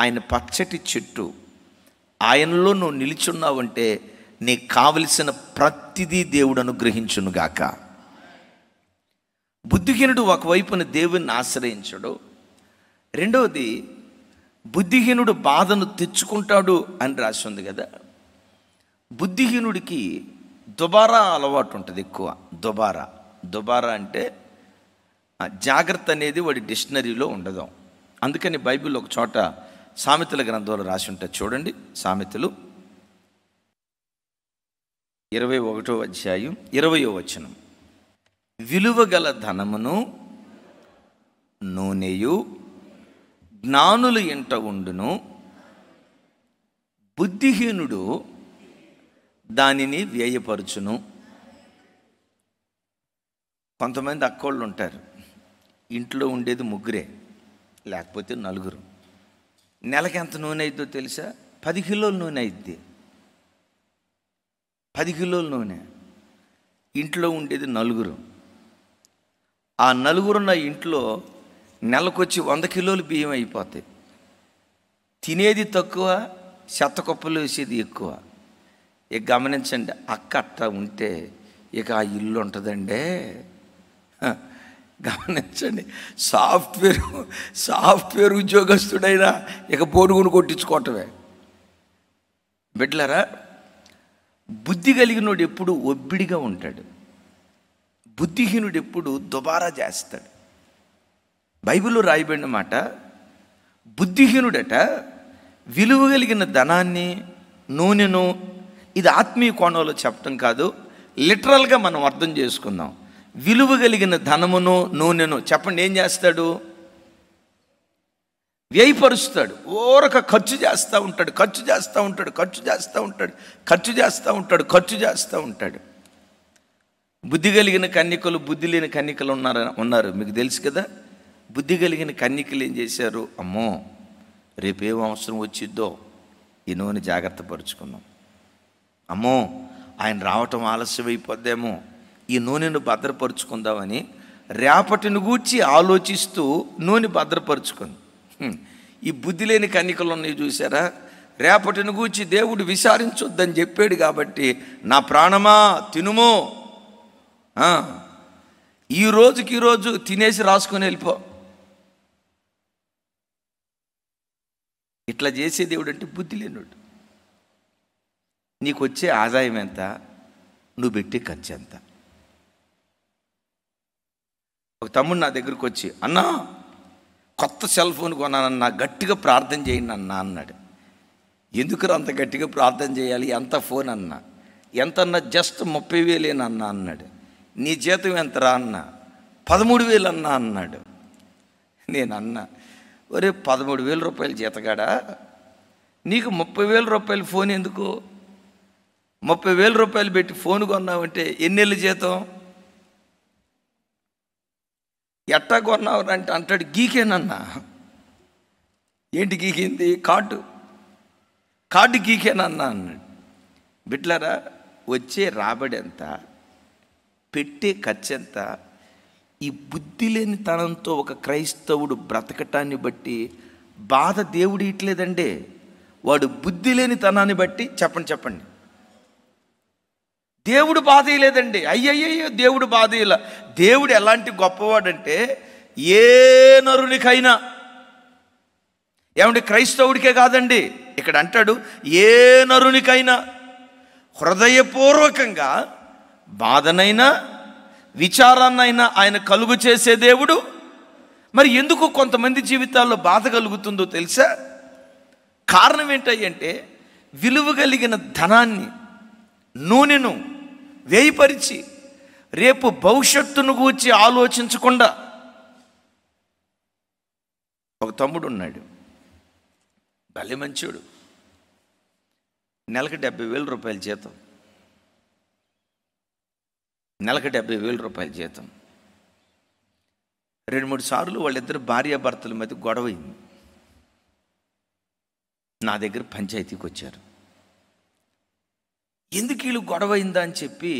S2: ఆయన పచ్చటి చెట్టు. ఆయనలో నువ్వు నిలిచున్నావంటే నీకు కావలసిన ప్రతిదీ దేవుడు అనుగ్రహించునుగాక. బుద్ధిహీనుడు ఒకవైపున దేవుని ఆశ్రయించడు, రెండవది బుద్ధిహీనుడు బాధను తెచ్చుకుంటాడు అని రాసి ఉంది కదా. బుద్ధిహీనుడికి దుబారా అలవాటు ఉంటుంది ఎక్కువ. దుబారా అంటే జాగ్రత్త అనేది వాడి డిక్షనరీలో ఉండదు. అందుకని బైబిల్ ఒక చోట సామెతల గ్రంథంలో రాసి ఉంటుంది చూడండి. సామెతలు 21వ అధ్యాయం 20వ వచనం, విలువగల ధనమును నూనెయు జ్ఞానుల ఇంట ఉండును, బుద్ధిహీనుడు దానిని వ్యయపరచును. కొంతమంది అక్కోళ్ళు ఉంటారు, ఇంట్లో ఉండేది 3 లేకపోతే 4. నెలకి ఎంత నూనె అయిద్దో తెలుసా? 10 కిలోల నూనె అయిద్ది. 10 కిలోల నూనె. ఇంట్లో ఉండేది 4. ఆ 4 ఇంట్లో నెలకొచ్చి 100 కిలోలు బియ్యం అయిపోతాయి. తినేది తక్కువ, చెత్త కుప్పలు వేసేది ఎక్కువ. ఇక గమనించండి, అక్క అట్లా ఉంటే ఇక ఆ ఇల్లు ఉంటుందండి. గమనించండి, సాఫ్ట్వేర్ ఉద్యోగస్తుడైనా ఇక బోడుగును కొట్టించుకోవటమే. బిడ్డలారా, బుద్ధి కలిగినోడు ఎప్పుడు ఒబ్బిడిగా ఉంటాడు, బుద్ధిహీనుడు ఎప్పుడు దుబారా చేస్తాడు. బైబిల్లో రాయబడిన మాట, బుద్ధిహీనుడట విలువ కలిగిన ధనాన్ని నూనెను, ఇది ఆత్మీయ కోణంలో చెప్పటం కాదు, లిటరల్గా మనం అర్థం చేసుకుందాం. విలువ కలిగిన ధనమును నూనెను చెప్పండి, ఏం చేస్తాడు? వ్యయపరుస్తాడు. ఓరక ఖర్చు చేస్తూ ఉంటాడు. బుద్ధి కలిగిన కన్యకలు, బుద్ధి లేని కన్యకలు ఉన్నారు మీకు తెలుసు కదా. బుద్ధి కలిగిన కన్యకలు ఏం చేశారు? అమ్మో రేపేం అవసరం వచ్చిద్దో ఈ నూనె జాగ్రత్త పరుచుకుందాం, అమ్మో ఆయన రావటం ఆలస్యం అయిపోద్దేమో ఈ నూనెను భద్రపరుచుకుందామని రేపటిని గూర్చి ఆలోచిస్తూ నూనె భద్రపరుచుకుంది. ఈ బుద్ధి లేని కన్యకలు ఉన్నాయి చూసారా, రేపటిని గూర్చి దేవుడు విచారించొద్దని చెప్పాడు కాబట్టి నా ప్రాణమా తినుమో, ఈ రోజు తినేసి రాసుకొని వెళ్ళిపో. ఇట్లా చేసే దేవుడు అంటే బుద్ధి లేనుడు. నీకు వచ్చే ఆదాయం ఎంత, నువ్వు పెట్టే ఖర్చు ఎంత. ఒక తమ్ముడు నా దగ్గరికి వచ్చి, అన్నా కొత్త సెల్ ఫోన్ కొన్నానన్నా, గట్టిగా ప్రార్థన చేయండి అన్నా అన్నాడు. ఎందుకు అంత గట్టిగా ప్రార్థన చేయాలి, ఎంత ఫోన్ అన్నా, ఎంతన్నా, జస్ట్ 30,000 అన్నా అన్నాడు. నీ జీతం ఎంతరా అన్నా, 13,000 అన్నా అన్నాడు. నేను అన్నా, ఒరే 13,000 రూపాయలు జీతగాడా, నీకు 30,000 రూపాయలు ఫోన్ ఎందుకు? 30,000 రూపాయలు పెట్టి ఫోన్ కొన్నావంటే ఎన్నెళ్ళు జీతం? ఎట్టా కొన్నావు అంటే అంటాడు, గీకేనన్నా. ఏంటి గీకింది? కార్డు గీకేనన్నా అన్నాడు. బిడ్డలారా, వచ్చే రాబడి ఎంత, పెట్టే ఖర్చు ఎంత? ఈ బుద్ధి లేని తనంతో ఒక క్రైస్తవుడు బ్రతకటాన్ని బట్టి బాధ దేవుడు ఇట్లేదండి, వాడు బుద్ధి లేని తనాన్ని బట్టి. చెప్పండి దేవుడు బాధ ఇయలేదండి. అయ్యయ్యో, దేవుడు బాధ ఇలా. దేవుడు ఎలాంటి గొప్పవాడంటే ఏ నరునికైనా, ఏమంటే క్రైస్తవుడికే కాదండి, ఇక్కడ అంటాడు ఏ నరునికైనా హృదయపూర్వకంగా బాధనైనా విచారాన్నైనా ఆయన కలుగు చేసే దేవుడు. మరి ఎందుకు కొంతమంది జీవితాల్లో బాధ కలుగుతుందో తెలుసా? కారణం ఏంటంటే విలువ కలిగిన ధనాన్ని, నూనెను వేయిపరిచి రేపు భవిష్యత్తును గూర్చి ఆలోచించకుండా. ఒక తమ్ముడు ఉన్నాడు, భలే మంచోడు, నెలకు 70,000 రూపాయల జీతం, నెలకు 70,000 రూపాయల జీతం. 2-3 సార్లు వాళ్ళిద్దరు భార్యాభర్తల మధ్య గొడవ అయింది. నా దగ్గర పంచాయతీకి వచ్చారు. ఎందుకు వీళ్ళు గొడవ అయిందా అని చెప్పి,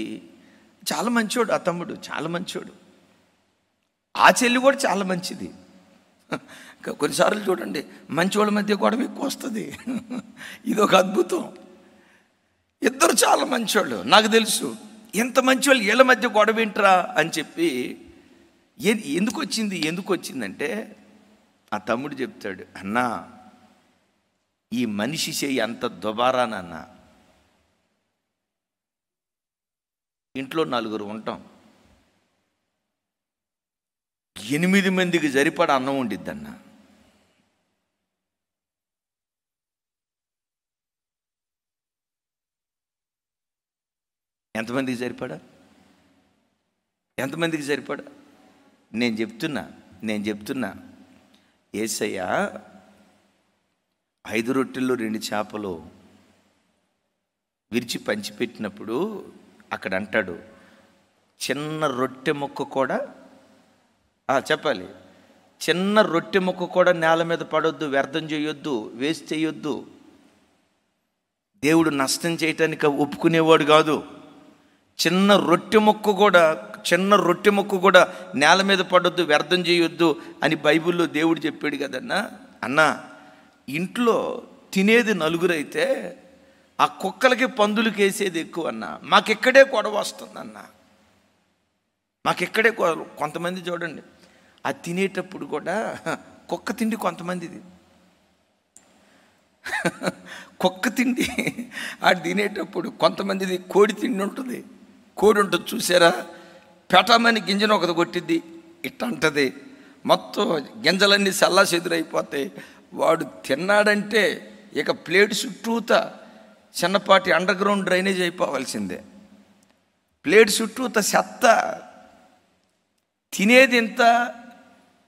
S2: చాలా మంచోడు ఆ తమ్ముడు, చాలా మంచోడు. ఆ చెల్లి కూడా చాలా మంచిది. కొన్నిసార్లు చూడండి, మంచోళ్ళ మధ్య గొడవ ఎక్కువ వస్తుంది. ఇది ఒక అద్భుతం. ఇద్దరు చాలా మంచోళ్ళు. నాకు తెలుసు ఎంత మంచోళ్ళు, వీళ్ళ మధ్య గొడవ ఏంట్రా అని చెప్పి. ఎందుకు వచ్చిందంటే ఆ తమ్ముడు చెప్తాడు, అన్నా ఈ మనిషి చేయి అంత దుబారానన్నా. ఇంట్లో 4 ఉంటాం, 8 మందికి సరిపడా అన్నం ఉండిద్దన్న. ఎంతమందికి సరిపడా? నేను చెప్తున్నా యేసయ్య 5 రొట్టెలు 2 చేపలు విరిచి పంచిపెట్టినప్పుడు అక్కడ అంటాడు, చిన్న రొట్టె ముక్క కూడా చెప్పాలి, చిన్న రొట్టె ముక్క కూడా నేల మీద పడొద్దు, వ్యర్థం చేయొద్దు, వేస్ట్ చేయొద్దు. దేవుడు నష్టం చేయటానికి ఒప్పుకునేవాడు కాదు. చిన్న రొట్టె ముక్క కూడా నేల మీద పడొద్దు, వ్యర్థం చేయొద్దు అని బైబిల్లో దేవుడు చెప్పాడు కదన్నా. అన్నా, ఇంట్లో తినేది 4 అయితే ఆ కుక్కలకి పందులకి వేసేది ఎక్కువ అన్నా. మాకెక్కడే గొడవ వస్తుందన్న, మాకెక్కడే గొడవ. కొంతమంది చూడండి, అది తినేటప్పుడు కూడా కుక్క తిండి కొంతమందిది, కుక్క తిండి అది తినేటప్పుడు కొంతమందిది కోడి తిండి ఉంటుంది. కోడి ఉంటుంది చూసారా, పెటమని గింజను ఒకటి కొట్టిద్ది, ఇట్ట అంటది, మొత్తం గింజలన్నీ సల్లా చెదురైపోతాయి. వాడు తిన్నాడంటే ఇక ప్లేట్ చుట్టూత చిన్నపాటి అండర్ గ్రౌండ్ డ్రైనేజ్ అయిపోవాల్సిందే. ప్లేట్ చుట్టూత చెత్త, తినేది ఇంత,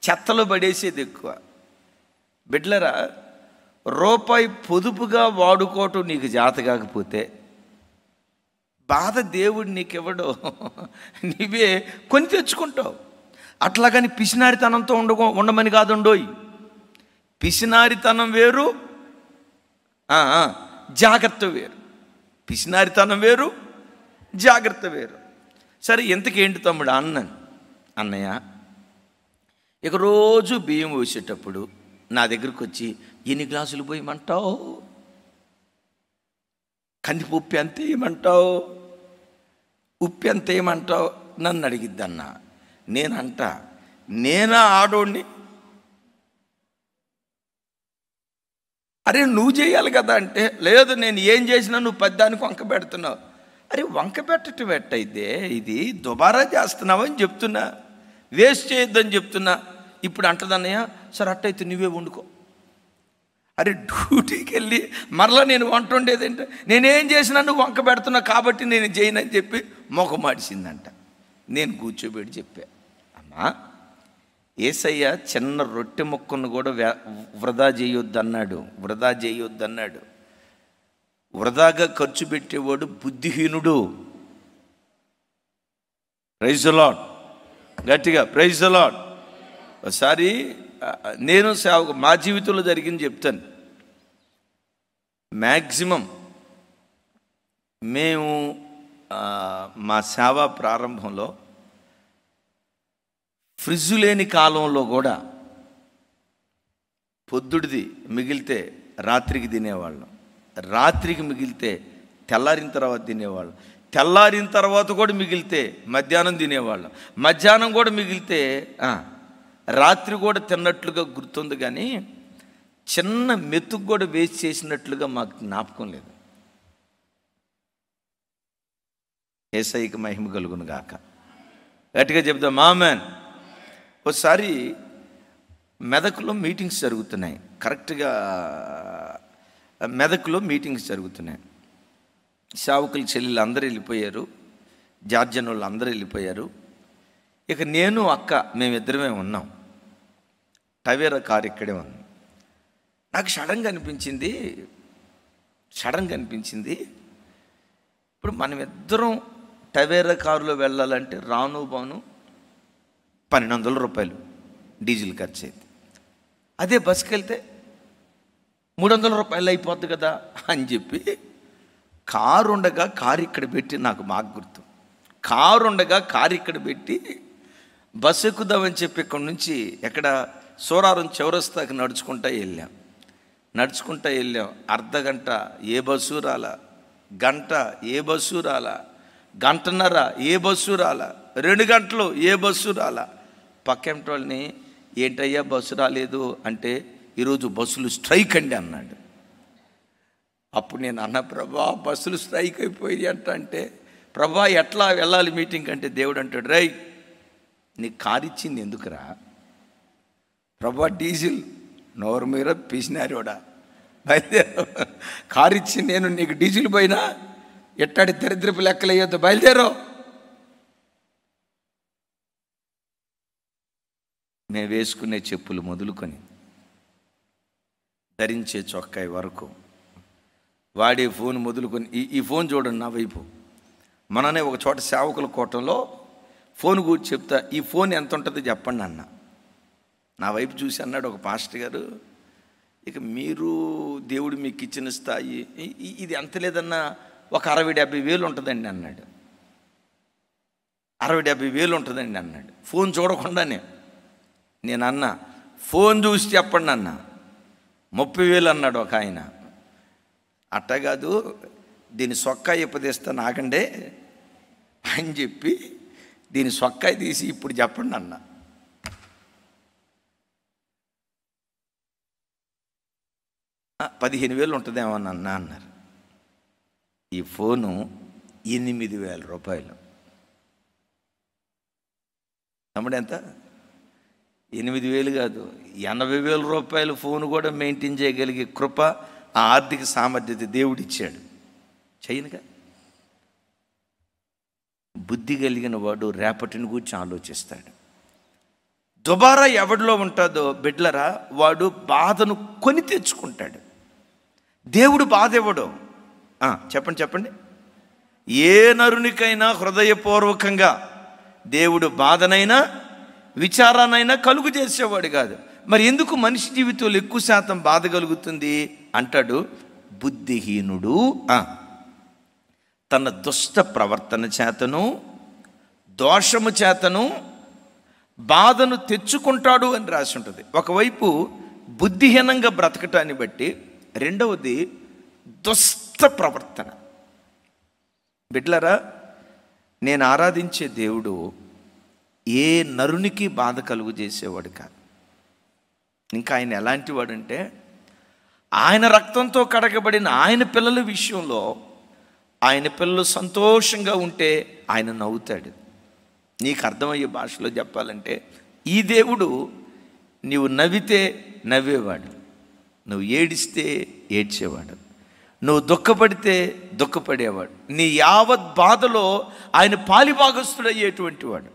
S2: చెత్తలో పడేసేది ఎక్కువ. బిడ్లరా, రూపాయి పొదుపుగా వాడుకోవటం నీకు జాత కాకపోతే బాధ దేవుడు నీకెవడో, నీవే కొని తెచ్చుకుంటావు. అట్లాగని పిసినారితనంతో ఉండమని కాదుండోయ్. పిసినారితనం వేరు, జాగ్రత్త వేరు. పిసినారితనం వేరు, జాగ్రత్త వేరు. సరే, ఎంతకేంటి తమ్ముడు అన్నయ్య, ఇక రోజు బియ్యం పోసేటప్పుడు నా దగ్గరకు వచ్చి, ఎన్ని గ్లాసులు పోయమంటావు, కందిపప్పు ఎంత వేయమంటావు, ఉప్పు ఎంత వేయమంటావు నన్ను అడిగిద్దన్న. నేనా ఆడోడిని? అరే నువ్వు చేయాలి కదా అంటే, లేదు నేను ఏం చేసినా నువ్వు పెద్దానికి వంక పెడుతున్నావు. అరే వంక పెట్టడం ఎట్టయితే, ఇది దుబారా చేస్తున్నావని చెప్తున్నా, వేస్ట్ చేయొద్దని చెప్తున్నా. ఇప్పుడు అంటదన్నయ్య, సరే అట్టయితే నువ్వే వండుకో. అరే డ్యూటీకి వెళ్ళి మరలా నేను వంట వండేది ఏంటంటే, నేనేం చేసినా నువ్వు వంక పెడుతున్నావు కాబట్టి నేను చేయనని చెప్పి మొఖం మాడిసిందంట. నేను కూర్చోబెట్టి చెప్పా, అమ్మా యేసయ్య చిన్న రొట్టె ముక్కను కూడా వృధా చేయొద్దన్నాడు. వృధాగా ఖర్చు పెట్టేవాడు బుద్ధిహీనుడు. ప్రైజ్ ది లార్డ్, గట్టిగా ప్రైజ్ ది లార్డ్. ఒకసారి నేను మా జీవితంలో జరిగింది చెప్తాను. మ్యాక్సిమం మేము మా సేవ ప్రారంభంలో ఫ్రిడ్జ్ లేని కాలంలో కూడా పొద్దుడిది మిగిలితే రాత్రికి తినేవాళ్ళం, రాత్రికి మిగిలితే తెల్లారిన తర్వాత తినేవాళ్ళం, తెల్లారిన తర్వాత కూడా మిగిలితే మధ్యాహ్నం తినేవాళ్ళం, మధ్యాహ్నం కూడా మిగిలితే రాత్రి కూడా తిన్నట్లుగా గుర్తుంది. కానీ చిన్న మెతుకు కూడా వేస్ట్ చేసినట్లుగా మాకు జ్ఞాపకం లేదు. యేసయ్యకి మహిమ కలుగును గాక. గట్టిగా చెప్దాం ఆమేన్. ఒకసారి మెదక్లో మీటింగ్స్ జరుగుతున్నాయి, కరెక్ట్గా మెదక్లో మీటింగ్స్ జరుగుతున్నాయి. సేవకులు చెల్లెలు అందరూ వెళ్ళిపోయారు, జార్జన్ వాళ్ళు అందరూ వెళ్ళిపోయారు. ఇక నేను అక్క మేమిద్దరమే ఉన్నాం. టవేరా కారు ఇక్కడే ఉంది. నాకు సడన్గా అనిపించింది ఇప్పుడు మనం ఇద్దరం టవేరా కారులో వెళ్ళాలంటే రాను బాను 1200 రూపాయలు డీజిల్ ఖర్చు అయింది. అదే బస్కి వెళ్తే 300 రూపాయలు అయిపోద్ది కదా అని చెప్పి కారు ఉండగా కారు ఇక్కడ పెట్టి, నాకు బాగా గుర్తు, కారు ఉండగా కారు ఇక్కడ పెట్టి బస్సు ఎక్కుదామని చెప్పి ఇక్కడ నుంచి ఎక్కడ సోరారం చౌరస్తాకి నడుచుకుంటా వెళ్ళాం. అర్ధగంట ఏ బస్సు రాలా, గంట ఏ బస్సు రాలా, గంటన్నర ఏ బస్సు రాలా, 2 గంటలు ఏ బస్సు రాలా. పక్కింటి వాళ్ళని ఏంటయ్యా బస్సు రాలేదు అంటే ఈరోజు బస్సులు స్ట్రైక్ అండి అన్నాడు. అప్పుడు నేను అన్న, ప్రభా బస్సులు స్ట్రైక్ అయిపోయి అంటే ప్రభా ఎట్లా వెళ్ళాలి మీటింగ్ అంటే దేవుడు అంటాడు, రై నీకు కారు ఇచ్చింది ఎందుకురా ప్రభా, డీజిల్ నోరు మీద పీసినారోడా బయలుదేరు, కారు ఇచ్చి నేను నీకు డీజిల్ పోయినా ఎట్టాడి దరిద్రపు లెక్కలు అయ్యొద్దు, బయలుదేరో. మేము వేసుకునే చెప్పులు మొదలుకొని ధరించే చొక్కాయి వరకు, వాడే ఫోన్ మొదలుకొని, ఈ ఫోన్ చూడండి నా వైపు. మననే ఒక చోట సేవకుల కూటంలో ఫోన్ గురించి చెప్తా, ఈ ఫోన్ ఎంత ఉంటుందో చెప్పండి అన్న. నా వైపు చూసి అన్నాడు ఒక పాస్టర్ గారు, ఇక మీరు దేవుడు మీకు ఇచ్చిన స్థాయి ఇది ఎంత లేదన్నా ఒక 60-70 వేలు ఉంటుందండి అన్నాడు. 60-70 వేలు ఉంటుందండి అన్నాడు ఫోన్ చూడకుండానే. నేను అన్నా ఫోన్ చూసి చెప్పండి అన్న. 30,000 అన్నాడు ఒక ఆయన. అట్టా కాదు, దీని సొక్కాయి ఇప్పదీస్తాను ఆగండే అని చెప్పి దీని సొక్కాయి తీసి ఇప్పుడు చెప్పండి అన్న. $15,000 ఉంటుందేమో అన్న అన్నారు. ఈ ఫోను 8,000 రూపాయలు. తమ్ముడు ఎంత? 8,000 కాదు, 80,000 రూపాయలు ఫోన్ కూడా మెయింటైన్ చేయగలిగే కృప, ఆ ఆర్థిక సామర్థ్యత దేవుడిచ్చాడు. చేయనుగా. బుద్ధి కలిగిన వాడు రేపటిని గురించి ఆలోచిస్తాడు. దుబారా ఎవడిలో ఉంటుందో బిడ్లరా, వాడు బాధను కొని తెచ్చుకుంటాడు. దేవుడు బాధ ఇవ్వడు. చెప్పండి. ఏ నరునికైనా హృదయపూర్వకంగా దేవుడు బాధనైనా విచారానైనా కలుగు చేసేవాడు కాదు. మరి ఎందుకు మనిషి జీవితంలో ఎక్కువ శాతం బాధ కలుగుతుంది అంటాడు? బుద్ధిహీనుడు తన దుష్ట ప్రవర్తన చేతను దోషము చేతను బాధను తెచ్చుకుంటాడు అని రాసి ఉంటుంది. ఒకవైపు బుద్ధిహీనంగా బ్రతకటాన్ని బట్టి, రెండవది దుష్ట ప్రవర్తన. బిడ్లరా, నేను ఆరాధించే దేవుడు ఏ నరునికి బాధ కలుగు చేసేవాడు కాదు. ఇంకా ఆయన ఎలాంటి వాడంటే, ఆయన రక్తంతో కడగబడిన ఆయన పిల్లల విషయంలో ఆయన పిల్లలు సంతోషంగా ఉంటే ఆయన నవ్వుతాడు. నీకు అర్థమయ్యే భాషలో చెప్పాలంటే, ఈ దేవుడు నీవు నవ్వితే నవ్వేవాడు, నువ్వు ఏడిస్తే ఏడ్చేవాడు, నువ్వు దుఃఖపడితే దుఃఖపడేవాడు, నీ యావత్ బాధలో ఆయన పాలిభాగస్తుడయ్యేటువంటి వాడు.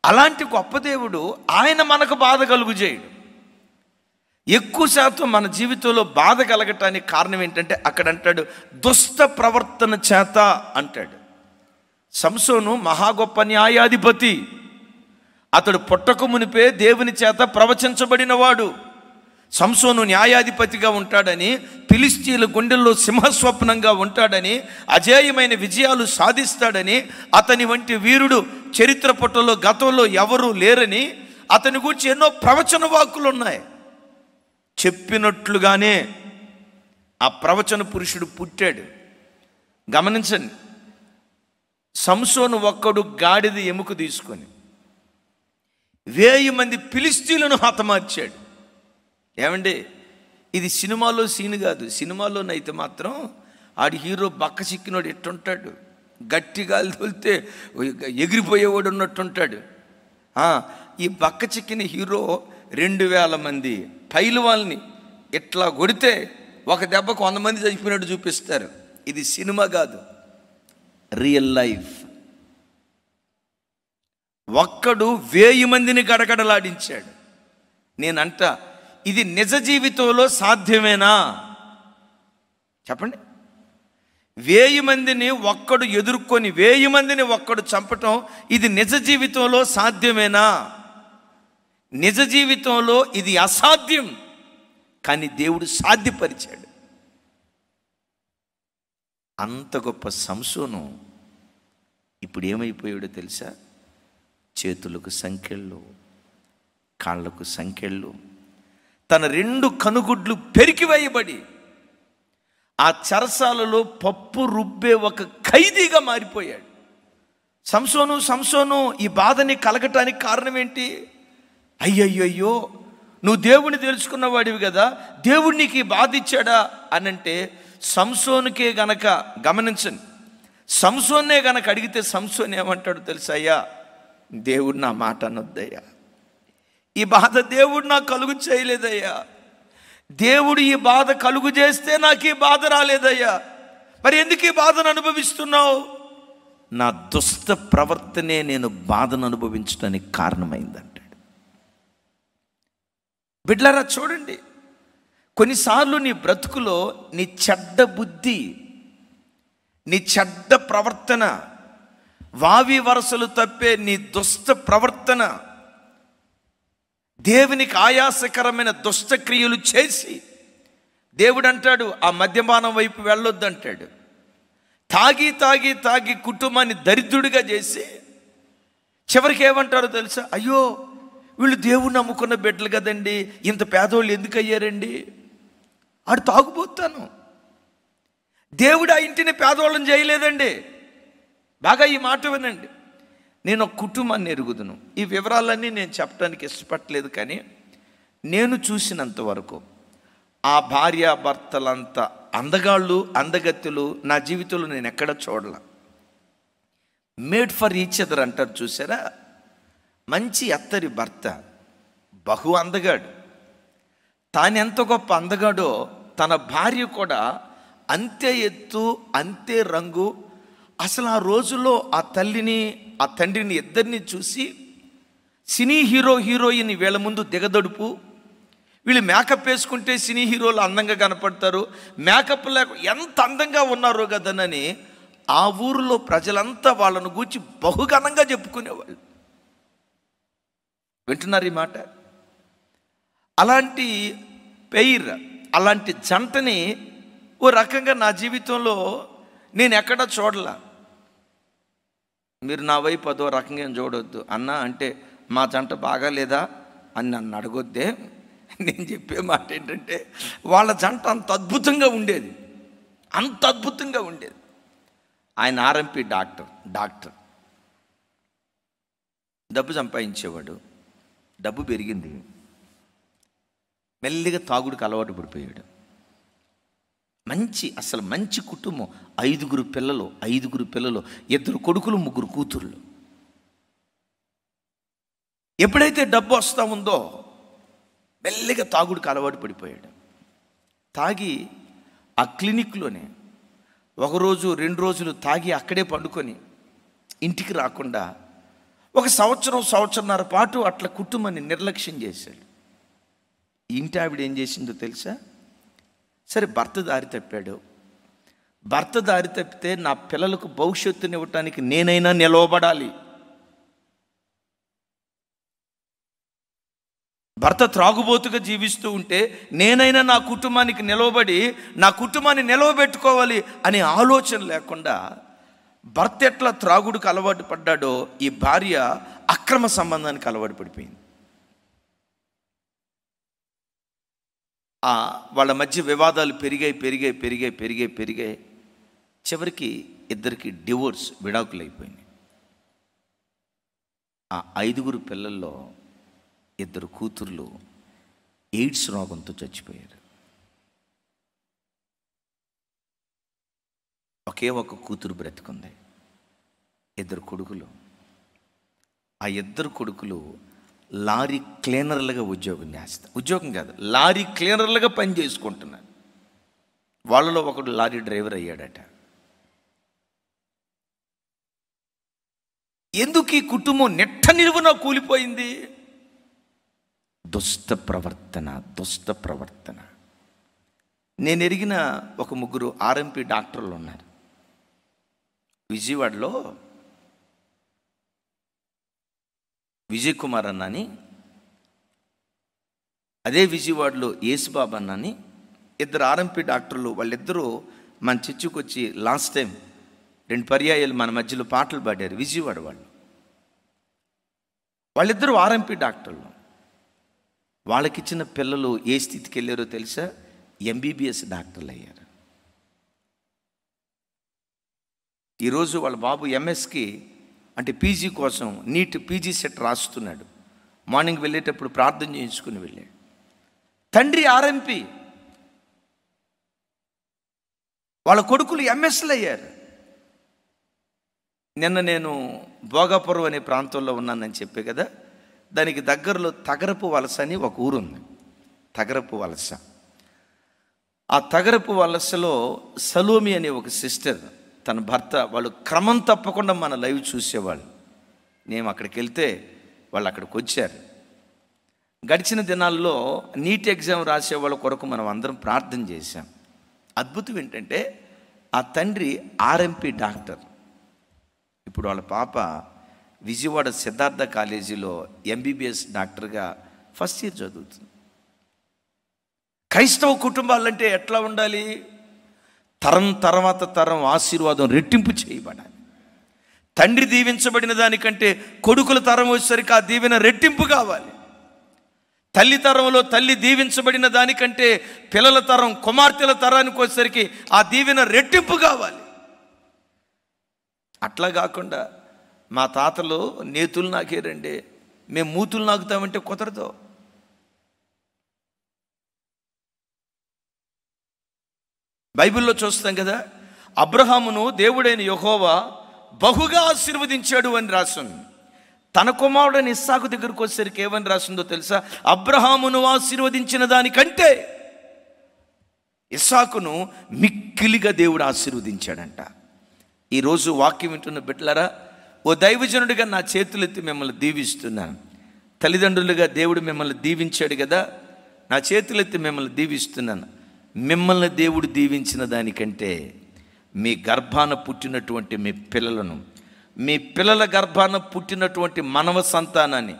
S2: అలాంటి గొప్ప దేవుడు ఆయన మనకు బాధ కలుగు చేయడు. ఎక్కువ శాతం మన జీవితంలో బాధ కలగటానికి కారణం ఏంటంటే, అక్కడ అంటాడు దుష్ట ప్రవర్తన చేత అంటాడు. సంసోను మహా గొప్ప న్యాయాధిపతి. అతడు పుట్టక మునిపే దేవుని చేత ప్రవచించబడినవాడు. సంసోను న్యాయాధిపతిగా ఉంటాడని, ఫిలిష్తీయుల గుండెల్లో సింహస్వప్నంగా ఉంటాడని, అజేయమైన విజయాలు సాధిస్తాడని, అతని వంటి వీరుడు చరిత్ర పుటలో గతంలో ఎవరూ లేరని అతని గురించి ఎన్నో ప్రవచన వాక్కులు ఉన్నాయి. చెప్పినట్లుగానే ఆ ప్రవచన పురుషుడు పుట్టాడు. గమనించండి, సంసోను ఒక్కడు గాడిద ఎముక తీసుకొని 1000 మంది ఫిలిష్తీయులను హతమార్చాడు. ఏమండి, ఇది సినిమాలో సీన్ కాదు. సినిమాలోనైతే మాత్రం ఆడి హీరో బక్క చిక్కినోడు ఎట్టుంటాడు, గట్టిగా తోలితే ఎగిరిపోయేవాడు ఉన్నట్టుంటాడు. ఈ బక్క చిక్కిన హీరో 2000 మంది పైల్వాల్ని ఇట్లా కొడితే ఒక దెబ్బకు 100 మంది చచ్చిపోయినట్టు చూపిస్తారు. ఇది సినిమా కాదు, రియల్ లైఫ్. ఒక్కడు 1000 మందిని గడగడలాడించాడు. నేనంట, ఇది నిజ జీవితంలో సాధ్యమేనా చెప్పండి? 1000 మందిని ఒక్కడు ఎదుర్కొని 1000 మందిని ఒక్కడు చంపటం ఇది నిజ జీవితంలో సాధ్యమేనా? నిజ జీవితంలో ఇది అసాధ్యం, కానీ దేవుడు సాధ్యపరిచాడు. అంత గొప్ప సంసోను ఇప్పుడు ఏమైపోయాడో తెలుసా? చేతులకు సంకెళ్ళు, కాళ్లకు సంకెళ్ళు, తన 2 కనుగుడ్లు పెరికివేయబడి ఆ చెరసాలలో పప్పు రుబ్బే ఒక ఖైదీగా మారిపోయాడు. సంసోను ఈ బాధని కలగటానికి కారణం ఏంటి? అయ్యయ్యో, నువ్వు దేవుడిని తెలుసుకున్నవాడివి కదా, దేవుడు నీకు ఈ బాధ ఇచ్చాడా అనంటే, సంసోనుకే గనక, గమనించండి, సంసోన్నే గనక అడిగితే సంసోన్ ఏమంటాడు తెలుసా? అయ్యా, దేవుడు నా మాట అనొద్దయ్యా, ఈ బాధ దేవుడు నాకు కలుగు చేయలేదయ్యా, దేవుడు ఈ బాధ కలుగు చేస్తే నాకు ఈ బాధ రాలేదయ్యా, మరి ఎందుకు ఈ బాధను అనుభవిస్తున్నావు? నా దుష్ట ప్రవర్తనే నేను బాధను అనుభవించడానికి కారణమైందంటాడు. బిడ్లారా చూడండి, కొన్నిసార్లు నీ బ్రతుకులో నీ చెడ్డ బుద్ధి, నీ చెడ్డ ప్రవర్తన, వావి వరసలు తప్పే నీ దుష్ట ప్రవర్తన, దేవునికి ఆయాసకరమైన దుష్టక్రియలు చేసి, దేవుడు అంటాడు ఆ మద్యపానం వైపు వెళ్ళొద్దు అంటాడు. తాగి తాగి తాగి కుటుంబాన్ని దరిద్రుడిగా చేసి చివరికి ఏమంటారో తెలుసా? అయ్యో, వీళ్ళు దేవుడు నమ్ముకున్న బిడ్డలు కదండి, ఇంత పేదోళ్ళు ఎందుకు అయ్యారండి? ఆడు తాగుపోతాను. దేవుడు ఆ ఇంటిని పేదవాళ్ళని చేయలేదండి. బాగా ఈ మాట వినండి. నేను ఒక కుటుంబాన్ని ఎరుగుదును. ఈ వివరాలన్నీ నేను చెప్పడానికి ఇష్టపడలేదు, కానీ నేను చూసినంత వరకు ఆ భార్యాభర్తలంత అందగాళ్ళు, అందగత్తులు నా జీవితంలో నేను ఎక్కడ చూడలే. మేడ్ ఫర్ ఈచ్ అదర్ అంటారు చూసారా? మంచి అత్తరి భర్త బహు అందగాడు. తాను ఎంత గొప్ప అందగాడో తన భార్య కూడా అంతే ఎత్తు, అంతే రంగు. అసలు ఆ రోజుల్లో ఆ తల్లిని, ఆ తండ్రిని ఇద్దరిని చూసి సినీ హీరోయిన్ వీళ్ళ ముందు దిగదడుపు. వీళ్ళు మేకప్ వేసుకుంటే సినీ హీరోలు అందంగా కనపడతారు, మేకప్ లేక ఎంత అందంగా ఉన్నారో కదనని ఆ ఊరిలో ప్రజలంతా వాళ్ళను గూర్చి బహుఘనంగా చెప్పుకునేవాళ్ళు. వింటున్నారు ఈ మాట? అలాంటి పెయిర్, అలాంటి జంటని ఓ రకంగా నా జీవితంలో నేను ఎక్కడా చూడలా. మీరు నా వైపు అదో రకంగా చూడొద్దు అన్నా, అంటే మా జంట బాగాలేదా అని నన్ను అడగొద్దే. నేను చెప్పే మాట ఏంటంటే, వాళ్ళ జంట అంత అద్భుతంగా ఉండేది, అంత అద్భుతంగా ఉండేది. ఆయన ఆర్ఎంపీ డాక్టర్, డబ్బు సంపాదించేవాడు. డబ్బు పెరిగింది, మెల్లిగా తాగుడికి అలవాటు పడిపోయాడు. అసలు మంచి కుటుంబం, 5 పిల్లలు, 2 కొడుకులు, 3 కూతుర్లు. ఎప్పుడైతే డబ్బు వస్తూ ఉందో మెల్లిగా తాగుడికి అలవాటు పడిపోయాడు. తాగి ఆ క్లినిక్లోనే 1 రోజు 2 రోజులు తాగి అక్కడే పండుకొని ఇంటికి రాకుండా 1 సంవత్సరంన్నర పాటు అట్లా కుటుంబాన్ని నిర్లక్ష్యం చేశాడు. ఇంటి ఆవిడ ఏం చేసిందో తెలుసా? సరే, భర్త దారి తప్పాడు. భర్త దారి తప్పితే నా పిల్లలకు భవిష్యత్తుని ఇవ్వటానికి నేనైనా నిలవబడాలి. భర్త త్రాగుబోతుగా జీవిస్తూ ఉంటే నేనైనా నా కుటుంబానికి నిలవబడి నా కుటుంబాన్ని నిలవబెట్టుకోవాలి అనే ఆలోచన లేకుండా భర్త ఎట్లా త్రాగుడికి అలవాటు పడ్డాడో ఈ భార్య అక్రమ సంబంధానికి అలవాటు పడిపోయింది. వాళ్ళ మధ్య వివాదాలు పెరిగాయి. చివరికి ఇద్దరికి డివోర్స్, విడాకులు అయిపోయింది. ఆ 5 పిల్లల్లో 2 కూతుర్లు ఎయిడ్స్ రోగంతో చచ్చిపోయారు. ఒకే ఒక కూతురు బ్రతికుంది. 2 కొడుకులు. ఆ 2 కొడుకులు లారీ క్లీనర్లుగా ఉద్యోగం కాదు, లారీ క్లీనర్లుగా పని చేసుకుంటున్నారు. వాళ్ళలో ఒకడు లారీ డ్రైవర్ అయ్యాడట. ఎందుకు ఈ కుటుంబం నిట్ట నిలువున కూలిపోయింది? దుష్ట ప్రవర్తన. నేను ఎరిగిన ఒక 3 ఆర్ఎంపీ డాక్టర్లు ఉన్నారు విజయవాడలో. విజయ్ కుమార్ అన్నని, అదే విజయవాడలో యేసుబాబు అన్నని, 2 ఆర్ఎంపీ డాక్టర్లు. వాళ్ళిద్దరూ మన చర్చికి వచ్చి లాస్ట్ టైం 2 పర్యాయాలు మన మధ్యలో పాటలు పాడారు. విజయవాడ వాళ్ళిద్దరూ ఆర్ఎంపీ డాక్టర్లు. వాళ్ళకిచ్చిన పిల్లలు ఏ స్థితికి వెళ్ళారో తెలుసా? ఎంబీబీఎస్ డాక్టర్లు అయ్యారు. ఈరోజు వాళ్ళ బాబు ఎంఎస్కి అంటే పీజీ కోసం నీట్ పీజీ సెట్ రాస్తున్నాడు. మార్నింగ్ వెళ్ళేటప్పుడు ప్రార్థన చేయించుకుని వెళ్ళాడు. తండ్రి ఆర్ఎంపీ, వాళ్ళ కొడుకులు ఎంఎస్లు అయ్యారు. నిన్న నేను భోగాపురం అనే ప్రాంతంలో ఉన్నానని చెప్పే కదా, దానికి దగ్గరలో తగరపు వలస అని ఒక ఊరుంది. తగరపు వలస. ఆ తగరపు వలసలో సలోమి అనే ఒక సిస్టర్, తన భర్త, వాళ్ళు క్రమం తప్పకుండా మన లైవ్ చూసేవాళ్ళు. మేము అక్కడికి వెళ్తే వాళ్ళు అక్కడికి వచ్చారు. గడిచిన దినాల్లో నీట్ ఎగ్జామ్ రాసే వాళ్ళ కొరకు మనం అందరం ప్రార్థన చేశాం. అద్భుతం ఏంటంటే ఆ తండ్రి ఆర్ఎంపీ డాక్టర్. ఇప్పుడు వాళ్ళ పాప విజయవాడ సిద్ధార్థ కాలేజీలో ఎంబీబీఎస్ డాక్టర్గా ఫస్ట్ ఇయర్ చదువుతుంది. క్రైస్తవ కుటుంబాలంటే ఎట్లా ఉండాలి? తరం తర్వాత తరం ఆశీర్వాదం రెట్టింపు చేయబడాలి. తండ్రి దీవించబడిన దానికంటే కొడుకుల తరం వచ్చేసరికి ఆ దీవెన రెట్టింపు కావాలి. తల్లి తరంలో తల్లి దీవించబడిన దానికంటే పిల్లల తరం, కుమార్తెల తరానికి వచ్చేసరికి ఆ దీవెన రెట్టింపు కావాలి. అట్లా కాకుండా మా తాతలు నేతులు నాకేరండి, మేము మూతులు నాకుతామంటే కుదరదు. బైబిల్లో చూస్తాం కదా, అబ్రహామును దేవుడైన యెహోవా బహుగా ఆశీర్వదించాడు అని రాసింది. తన కుమారుడైన ఇస్సాకు దగ్గరకు వచ్చేసరికి ఏమని రాసిందో తెలుసా? అబ్రహామును ఆశీర్వదించిన దానికంటే ఇస్సాకును మిక్కిలిగా దేవుడు ఆశీర్వదించాడంట. ఈరోజు వాక్యం వింటున్న బిడ్డలారా, ఓ దైవజనుడిగా నా చేతులెత్తి మిమ్మల్ని దీవిస్తున్నాను. తల్లిదండ్రులుగా దేవుడు మిమ్మల్ని దీవించాడు కదా, నా చేతులెత్తి మిమ్మల్ని దీవిస్తున్నాను. మిమ్మల్ని దేవుడు దీవించిన దానికంటే మీ గర్భాన పుట్టినటువంటి మీ పిల్లలను, మీ పిల్లల గర్భాన పుట్టినటువంటి మానవ సంతానాన్ని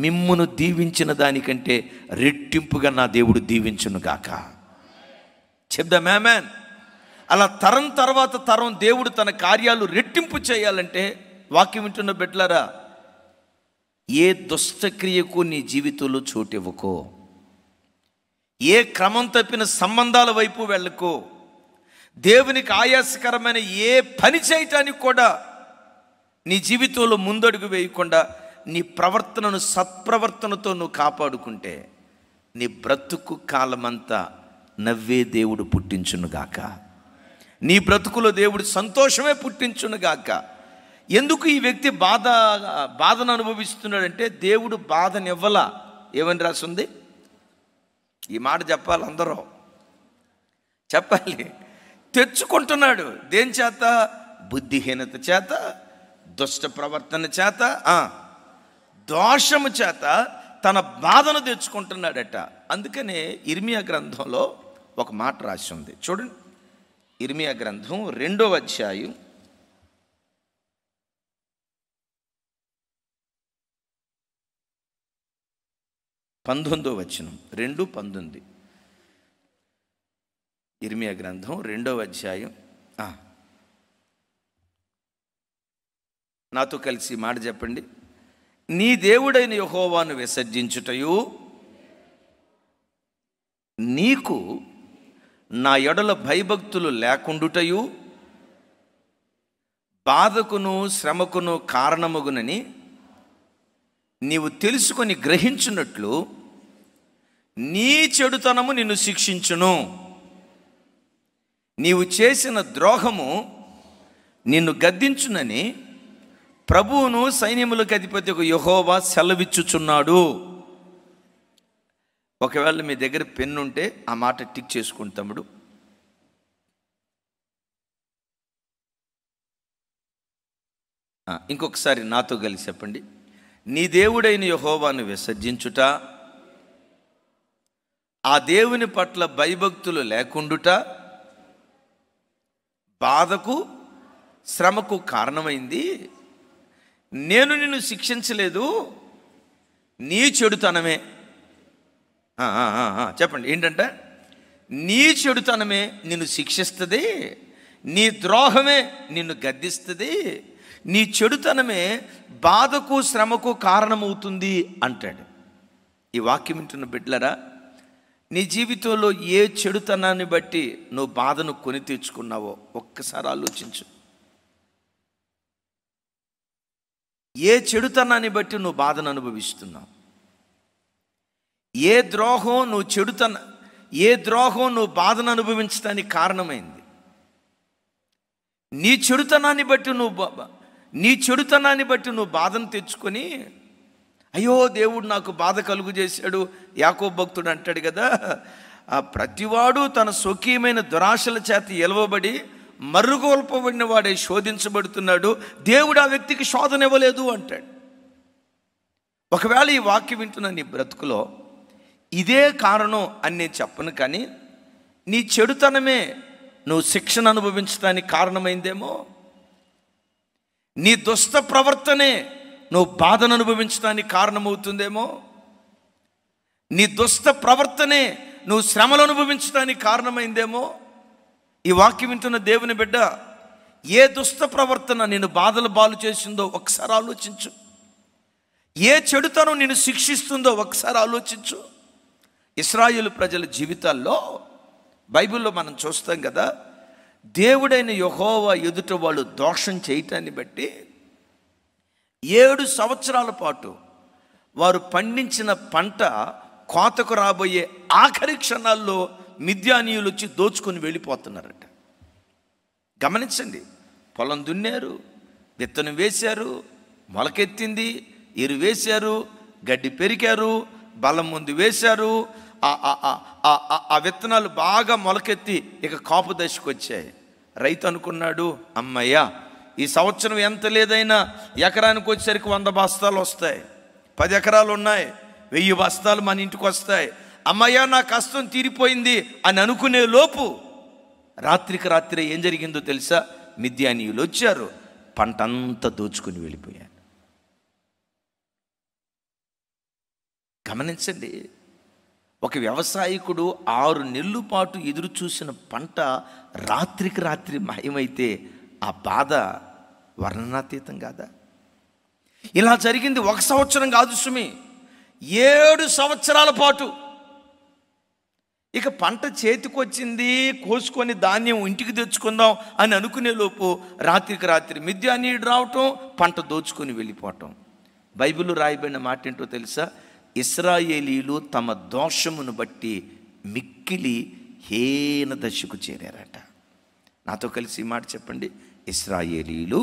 S2: మిమ్మును దీవించిన దానికంటే రెట్టింపుగా నా దేవుడు దీవించునుగాక. చెప్దాం ఆమేన్. అలా తరం తర్వాత తరం దేవుడు తన కార్యాలు రెట్టింపు చేయాలంటే వాక్యం వింటున్న బిడ్డలారా, ఏ దుష్టక్రియకు నీ జీవితంలో చోటివ్వకో, ఏ క్రమం తప్పిన సంబంధాల వైపు వెళ్ళకో, దేవునికి ఆయాసకరమైన ఏ పని చేయటానికి కూడా నీ జీవితంలో ముందడుగు వేయకుండా నీ ప్రవర్తనను సత్ప్రవర్తనతో నువ్వు కాపాడుకుంటే నీ బ్రతుకు కాలమంతా నవ్వే దేవుడు పుట్టించునుగాక. నీ బ్రతుకులో దేవుడు సంతోషమే పుట్టించునుగాక. ఎందుకు ఈ వ్యక్తి బాధను అనుభవిస్తున్నాడంటే దేవుడు బాధనివ్వలా. ఏమని రాసింది? ఈ మాట చెప్పాలి, అందరూ చెప్పాలి. తెచ్చుకుంటున్నాడు. దేని చేత? బుద్ధిహీనత చేత, దుష్ట ప్రవర్తన చేత, దోషము చేత తన బాధను తెచ్చుకుంటున్నాడట. అందుకనే ఇర్మియా గ్రంథంలో ఒక మాట రాసి ఉంది, చూడండి. ఇర్మియా గ్రంథం 2వ అధ్యాయం 19వ వచనం, 2:19. ఇర్మియా గ్రంథం 2వ అధ్యాయం. నాతో కలిసి మాట చెప్పండి. నీ దేవుడైన యెహోవాను విసర్జించుటయు, నీకు నా ఎడల భయభక్తులు లేకుండుటయు, బాధకును శ్రమకును కారణమగునని నీవు తెలుసుకొని గ్రహించున్నట్లు నీ చెడుతనము నిన్ను శిక్షించును. నీవు చేసిన ద్రోహము నిన్ను గద్దించునని ప్రభువును సైన్యములకు అధిపతి యెహోవా సెలవిచ్చుచున్నాడు. ఒకవేళ మీ దగ్గర పెన్ను ఉంటే ఆ మాట టిక్ చేసుకోండి తమ్ముడు. ఇంకొకసారి నాతో కలిసి చెప్పండి. నీ దేవుడైన యెహోవాను విసర్జించుట, ఆ దేవుని పట్ల భయభక్తులు లేకుండుట బాధకు శ్రమకు కారణమైంది. నేను నిన్ను శిక్షించలేదు, నీ చెడుతనమే. చెప్పండి ఏంటంటే, నీ చెడుతనమే నిన్ను శిక్షిస్తుంది, నీ ద్రోహమే నిన్ను గద్దిస్తుంది, నీ చెడుతనమే బాధకు శ్రమకు కారణమవుతుంది అంటాడు. ఈ వాక్యం వింటున్న బిడ్డలారా, నీ జీవితంలో ఏ చెడుతనాన్ని బట్టి నువ్వు బాధను కొని తెచ్చుకున్నావో ఒక్కసారి ఆలోచించు. ఏ చెడుతనాన్ని బట్టి నువ్వు బాధను అనుభవిస్తున్నావు? ఏ ద్రోహం నువ్వు బాధను అనుభవించడానికి కారణమైంది? నీ చెడుతనాన్ని బట్టి నువ్వు బాధను తెచ్చుకొని, అయ్యో దేవుడు నాకు బాధ కలుగు చేశాడు. యాకోబు భక్తుడు అంటాడు కదా, ప్రతివాడు తన స్వకీయమైన దురాశల చేత ఎలవబడి మరుగోల్పబడిన వాడే శోధించబడుతున్నాడు, దేవుడు ఆ వ్యక్తికి శోధన ఇవ్వలేదు అంటాడు. ఒకవేళ ఈ వాక్యం వింటున్న నీ బ్రతుకులో ఇదే కారణం అని నేను చెప్పను, కానీ నీ చెడుతనమే నువ్వు శిక్షణ అనుభవించడానికి కారణమైందేమో, నీ దుష్ట ప్రవర్తనే నువ్వు బాధను అనుభవించడానికి కారణమవుతుందేమో, నీ దుష్ట ప్రవర్తనే నువ్వు శ్రమలు అనుభవించడానికి కారణమైందేమో. ఈ వాక్యం వింటున్న దేవుని బిడ్డ, ఏ దుష్ట ప్రవర్తన నిన్ను బాధలు బాలు చేసిందో ఒకసారి ఆలోచించు. ఏ చెడుతనం నిన్ను శిక్షిస్తుందో ఒకసారి ఆలోచించు. ఇశ్రాయేలు ప్రజల జీవితాల్లో బైబిల్లో మనం చూస్తాం కదా, దేవుడైన యెహోవా ఎదుట వాళ్ళు దోషం చేయటాన్ని బట్టి 7 సంవత్సరాల పాటు వారు పండించిన పంట కోతకు రాబోయే ఆఖరి క్షణాల్లో మిద్యానీయులు వచ్చి దోచుకొని వెళ్ళిపోతున్నారట. గమనించండి, పొలం దున్నారు, విత్తనం వేశారు, మొలకెత్తింది, ఎరు వేశారు, గడ్డి పెరికారు, బలం ముందు వేశారు, ఆ విత్తనాలు బాగా మొలకెత్తి ఇక కాపు దశకు వచ్చాయి. రైతు అనుకున్నాడు, అమ్మయ్యా ఈ సంవత్సరం ఎంత లేదైనా ఎకరానికి వచ్చేసరికి 100 బస్తాలు వస్తాయి, 10 ఎకరాలు ఉన్నాయి, 1000 బస్తాలు మన ఇంటికి వస్తాయి, అమ్మయ్యా నా కష్టం తీరిపోయింది అని అనుకునే లోపు రాత్రికి రాత్రి ఏం జరిగిందో తెలుసా? మిద్యానీయులు వచ్చారు, పంట అంతా దోచుకుని వెళ్ళిపోయారు. గమనించండి, ఒక వ్యవసాయకుడు 6 నెలల పాటు ఎదురు చూసిన పంట రాత్రికి రాత్రి మాయమైతే ఆ బాధ వర్ణనాతీతం కాదా? ఇలా జరిగింది 1 సంవత్సరం కాదు సుమి, 7 సంవత్సరాల పాటు. ఇక పంట చేతికొచ్చింది, కోసుకొని ధాన్యం ఇంటికి తెచ్చుకుందాం అని అనుకునే లోపు రాత్రికి రాత్రి మిద్యానీయుడు రావటం, పంట దోచుకొని వెళ్ళిపోవటం. బైబిల్లో రాయబడిన మాట ఏంటో తెలుసా? ఇశ్రాయేలీలు తమ దోషమును బట్టి మిక్కిలి హీన దశకు చేరారట. నాతో కలిసి ఈ మాట చెప్పండి. ఇశ్రాయేలీలు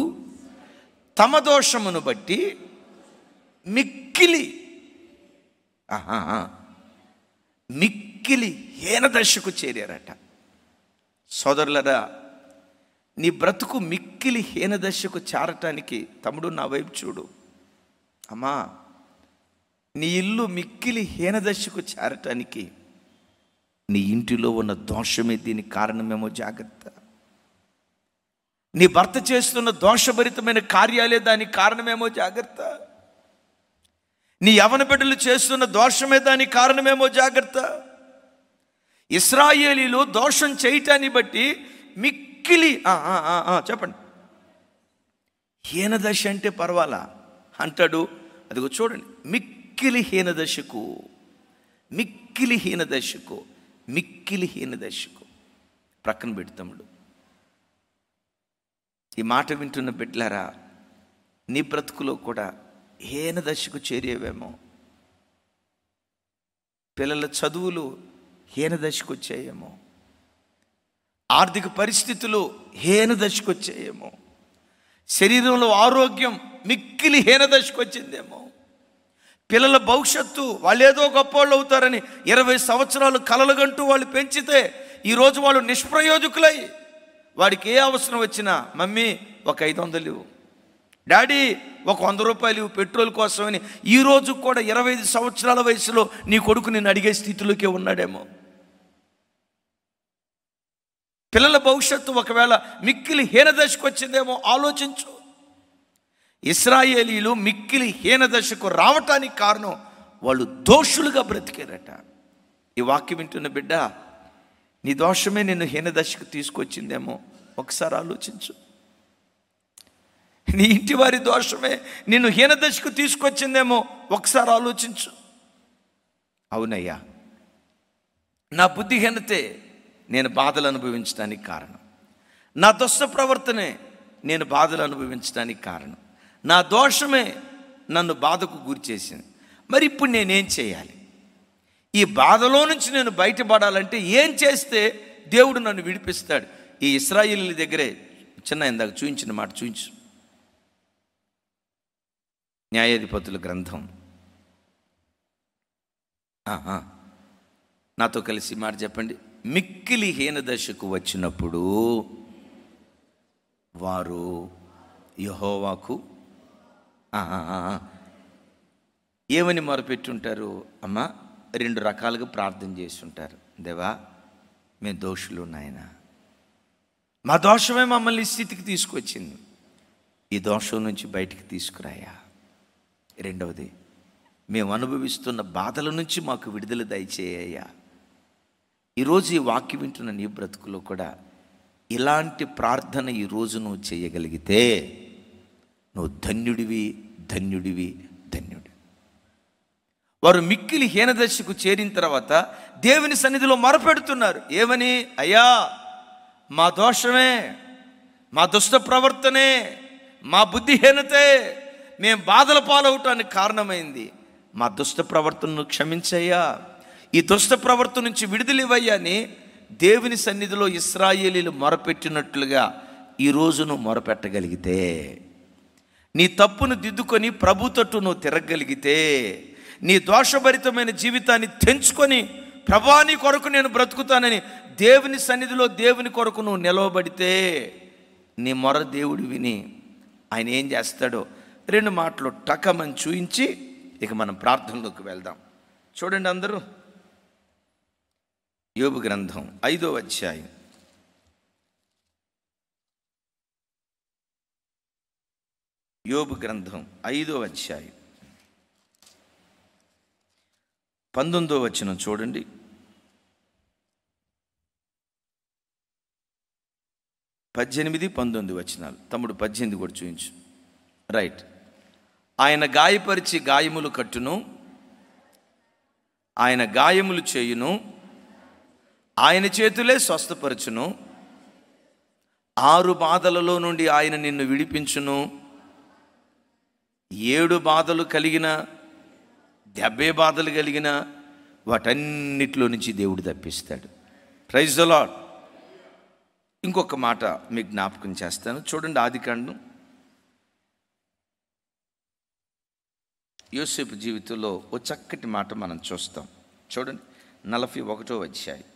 S2: తమ దోషమును బట్టి మిక్కిలి హీన దశకు చేరారట. సోదరులరా, నీ బ్రతుకు మిక్కిలి హీన దశకు చేరటానికి తమ్ముడు నా వైపు చూడు. అమ్మా, నీ ఇల్లు మిక్కిలి హీన దశకు చేరటానికి నీ ఇంటిలో ఉన్న దోషమే దీనికి కారణమేమో జాగ్రత్త. నీ భర్త చేస్తున్న దోషభరితమైన కార్యాలే దానికి కారణమేమో జాగ్రత్త. నీ యవన బిడ్డలు చేస్తున్న దోషమే దానికి కారణమేమో జాగ్రత్త. ఇశ్రాయేలీలు దోషం చేయటాన్ని బట్టి మిక్కిలి చెప్పండి, హీనదశ అంటే పర్వాలా అంటాడు. అదిగో చూడండి, మిక్కిలి హీనదశకు, మిక్కిలి హీనదశకు, మిక్కిలి హీనదశకు. ప్రక్కన పెడతాముడు. ఈ మాట వింటున్న బిడ్డలారా, నీ బ్రతుకులో కూడా హీనదశకు చేరేవేమో. పిల్లల చదువులు హీనదశకు వచ్చాయేమో, ఆర్థిక పరిస్థితులు హీనదశకు వచ్చాయేమో, శరీరంలో ఆరోగ్యం మిక్కిలి హీనదశకు వచ్చిందేమో, పిల్లల భవిష్యత్తు వాళ్ళు ఏదో గొప్పవాళ్ళు అవుతారని 20 సంవత్సరాలు కలలుగంటూ వాళ్ళు పెంచితే ఈరోజు వాళ్ళు నిష్ప్రయోజకులై, వాడికి ఏ అవసరం వచ్చినా మమ్మీ ఒక 500 ఇవ్వు, డాడీ ఒక 100 రూపాయలు ఇవ్వు పెట్రోల్ కోసమని ఈరోజు కూడా 25 సంవత్సరాల వయసులో నీ కొడుకు నిన్ను అడిగే స్థితిలోకే ఉన్నాడేమో. పిల్లల భవిష్యత్తు ఒకవేళ మిక్కిలి హీనదశకు వచ్చిందేమో ఆలోచించు. ఇశ్రాయేలీలు మిక్కిలి హీనదశకు రావటానికి కారణం వాళ్ళు దోషులుగా బ్రతికారట. ఈ వాక్యం వింటున్న బిడ్డ, నీ దోషమే నిన్ను హీనదశకు తీసుకొచ్చిందేమో ఒకసారి ఆలోచించు. నీ ఇంటి వారి దోషమే నిన్ను హీనదశకు తీసుకొచ్చిందేమో ఒకసారి ఆలోచించు. అవునయ్యా, నా బుద్ధిహీనతే నేను బాధలు అనుభవించడానికి కారణం, నా దుష్ట ప్రవర్తనే నేను బాధలు అనుభవించడానికి కారణం, నా దోషమే నన్ను బాధకు గురి చేసింది. మరి ఇప్పుడు నేనేం చేయాలి? ఈ బాధలో నుంచి నేను బయటపడాలంటే ఏం చేస్తే దేవుడు నన్ను విడిపిస్తాడు? ఈ ఇశ్రాయేలీయుల దగ్గరే చిన్న ఇందాక చూయించిన మాట చూయించు. న్యాయాధిపతుల గ్రంథం, నాతో కలిసి మాట చెప్పండి. మిక్కిలి హీనదశకు వచ్చినప్పుడు వారు యెహోవాకు ఏమని మొరపెట్టుంటారు? అమ్మ, 2 రకాలుగా ప్రార్థన చేసి ఉంటారు. దేవా, మేము దోషులు నాయన, మా దోషమే మమ్మల్ని ఈ స్థితికి తీసుకొచ్చింది, ఈ దోషం నుంచి బయటికి తీసుకురాయా. రెండవది, మేము అనుభవిస్తున్న బాధల నుంచి మాకు విడుదల దయచేయ్యా. ఈరోజు ఈ వాక్యం వింటున్న నీ బ్రతుకులో కూడా ఇలాంటి ప్రార్థన ఈరోజు నువ్వు చేయగలిగితే నువ్వు ధన్యుడివి, ధన్యుడివి, ధన్యుడి. వారు మిక్కిలి హీనదశకు చేరిన తర్వాత దేవుని సన్నిధిలో మొరపెడుతున్నారు. ఏమని? అయ్యా, మా దోషమే, మా దుష్ట ప్రవర్తనే, మా బుద్ధిహీనతే మేము బాధల పాలవటానికి కారణమైంది. మా దుష్ట ప్రవర్తనను క్షమించయ్యా, ఈ దుష్ట ప్రవర్తన నుంచి విడుదలివయ్యా అని దేవుని సన్నిధిలో ఇశ్రాయేలీలు మొరపెట్టినట్లుగా ఈరోజు నువ్వు మొరపెట్టగలిగితే, నీ తప్పును దిద్దుకొని ప్రభు తట్టు నువ్వు తిరగగలిగితే, నీ దోషభరితమైన జీవితాన్ని తెంచుకొని ప్రభా నీ కొరకు నేను బ్రతుకుతానని దేవుని సన్నిధిలో దేవుని కొరకు నువ్వు నిలవబడితే, నీ మొర దేవుడు విని ఆయన ఏం చేస్తాడో 2 మాటలు టకమని చూయించి ఇక మనం ప్రార్థనలోకి వెళ్దాం. చూడండి అందరూ, యోబు గ్రంథం 5వ అధ్యాయం, యోబు గ్రంథం 5వ అధ్యాయం 19వ వచనం చూడండి. పద్దెనిమిది 19 వచనాలు. తమ్ముడు 18 కూడా చూయించు. రైట్. ఆయన గాయపరిచి గాయములు కట్టును, ఆయన గాయములు చేయును, ఆయన చేతులే స్వస్థపరచును, 6 బాధలలో నుండి ఆయన నిన్ను విడిపించును, 7 బాధలు కలిగిన 70 బాధలు కలిగిన వాటన్నిటిలో నుంచి దేవుడు తప్పిస్తాడు. Praise the lord. ఇంకొక మాట మీకు జ్ఞాపకం చేస్తాను. చూడండి, ఆదికాండం, యోసేపు జీవితంలో ఓ చక్కటి మాట మనం చూస్తాం. చూడండి, 41వ అధ్యాయం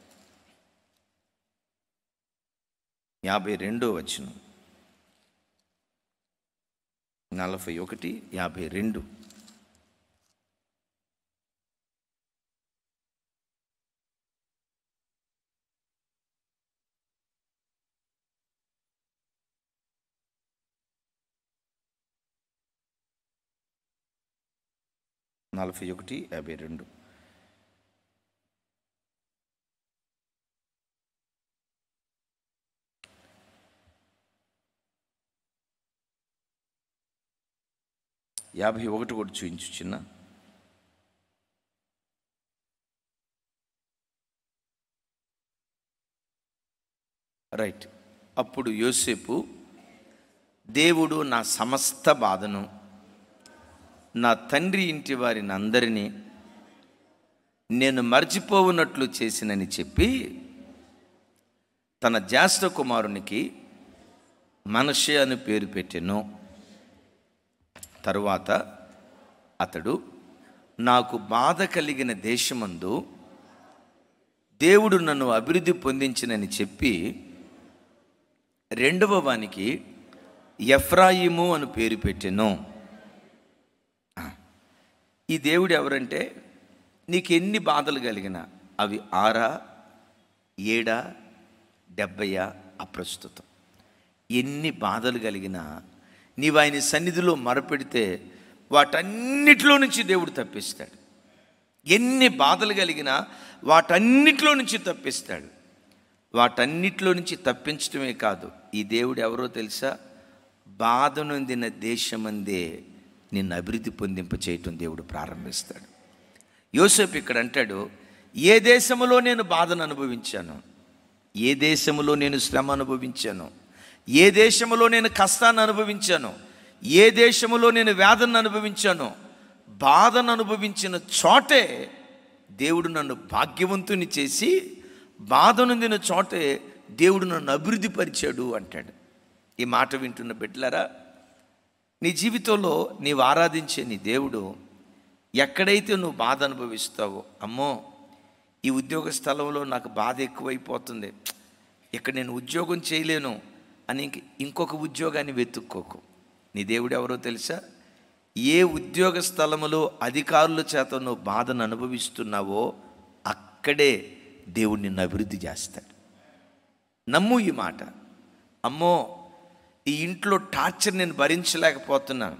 S2: 52వ వచనం. 41, 52. 41:52. యాభై ఒకటి కూడా చూపించు చిన్న. రైట్. అప్పుడు యోసేపు, దేవుడు నా సమస్త బాధను, నా తండ్రి ఇంటి వారిని అందరినీ నేను మర్చిపోవునట్లు చేసినని చెప్పి తన జ్యేష్ఠ కుమారునికి మనష్షే అని పేరు పెట్టెను. తరువాత అతడు, నాకు బాధ కలిగిన దేశమందు దేవుడు నన్ను అభివృద్ధి పొందించినని చెప్పి రెండవ వానికి ఎఫ్రాయిము అని పేరు పెట్టెను. ఈ దేవుడు ఎవరంటే, నీకు ఎన్ని బాధలు కలిగినా అవి 6, 7, 70 అప్రస్తుతం. ఎన్ని బాధలు కలిగినా నీవు ఆయన సన్నిధిలో మొరపెడితే వాటన్నిటిలో నుంచి దేవుడు తప్పిస్తాడు. ఎన్ని బాధలు కలిగినా వాటన్నిటిలో నుంచి తప్పిస్తాడు. వాటన్నిటిలో నుంచి తప్పించడమే కాదు, ఈ దేవుడు ఎవరో తెలుసా? బాధ నొందిన దేశమందే నిన్ను అభివృద్ధి పొందింప చేయటం దేవుడు ప్రారంభిస్తాడు. యోసేపు ఇక్కడ అంటాడు, ఏ దేశములో నేను బాధను అనుభవించాను, ఏ దేశములో నేను శ్రమ అనుభవించాను, ఏ దేశములో నేను కష్టాన్ని అనుభవించాను, ఏ దేశములో నేను వేదనను అనుభవించాను, బాధను అనుభవించిన చోటే దేవుడు నన్ను భాగ్యవంతుని చేసి, బాధ నొందిన చోటే దేవుడు నన్ను అభివృద్ధి పరిచాడు అంటాడు. ఈ మాట వింటున్న బిడ్డలారా, నీ జీవితంలో నీవు ఆరాధించే నీ దేవుడు ఎక్కడైతే నువ్వు బాధ అనుభవిస్తావో, అమ్మో ఈ ఉద్యోగ స్థలంలో నాకు బాధ ఎక్కువైపోతుంది, ఇక్కడ నేను ఉద్యోగం చేయలేను అని ఇంకొక ఉద్యోగాన్ని వెతుక్కోకు. నీ దేవుడు ఎవరో తెలుసా? ఏ ఉద్యోగ స్థలములో అధికారుల చేత నువ్వు బాధను అనుభవిస్తున్నావో అక్కడే దేవుడు నిన్ను అభివృద్ధి చేస్తాడు. నమ్ము ఈ మాట. అమ్మో ఈ ఇంట్లో టార్చర్ నేను భరించలేకపోతున్నాను,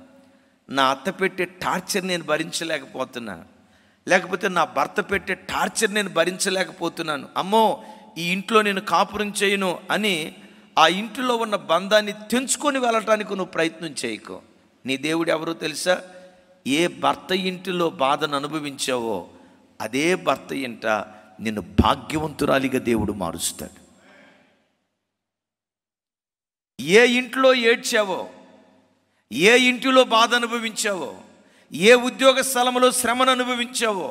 S2: నా అత్త పెట్టే టార్చర్ నేను భరించలేకపోతున్నాను, లేకపోతే నా భర్త పెట్టే టార్చర్ నేను భరించలేకపోతున్నాను, అమ్మో ఈ ఇంట్లో నేను కాపురం చేయను అని ఆ ఇంటిలో ఉన్న బంధాన్ని తెంచుకొని వెళ్ళటానికి నువ్వు ప్రయత్నం చేయకు. నీ దేవుడు ఎవరో తెలుసా? ఏ భర్త ఇంటిలో బాధను అనుభవించావో అదే భర్త ఇంట నిన్ను భాగ్యవంతురాలిగా దేవుడు మారుస్తాడు. ఏ ఇంట్లో ఏడ్చావో, ఏ ఇంటిలో బాధ అనుభవించావో, ఏ ఉద్యోగ స్థలంలో శ్రమను అనుభవించావో,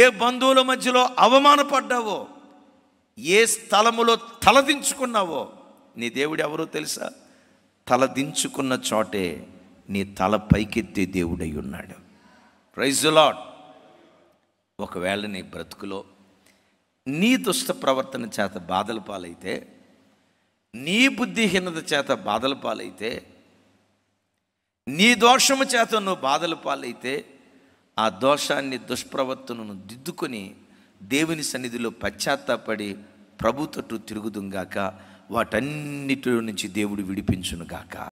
S2: ఏ బంధువుల మధ్యలో అవమానపడ్డావో, ఏ స్థలములో తలదించుకున్నావో, నీ దేవుడు ఎవరో తెలుసా? తలదించుకున్న చోటే నీ తల పైకెత్తే దేవుడై ఉన్నాడు. Praise the Lord. ఒకవేళ నీ బ్రతుకులో నీ దుష్ట ప్రవర్తన చేత బాధల పాలైతే, నీ బుద్ధిహీనత చేత బాధల పాలైతే, నీ దోషము చేత నువ్వు బాధల పాలైతే, ఆ దోషాన్ని దుష్ప్రవర్తనను దిద్దుకొని దేవుని సన్నిధిలో పశ్చాత్తాపడి ప్రభు తట్టు తిరుగుదుంగాక, వాటన్నిటిలో నుంచి దేవుడు విడిపించునుగాక.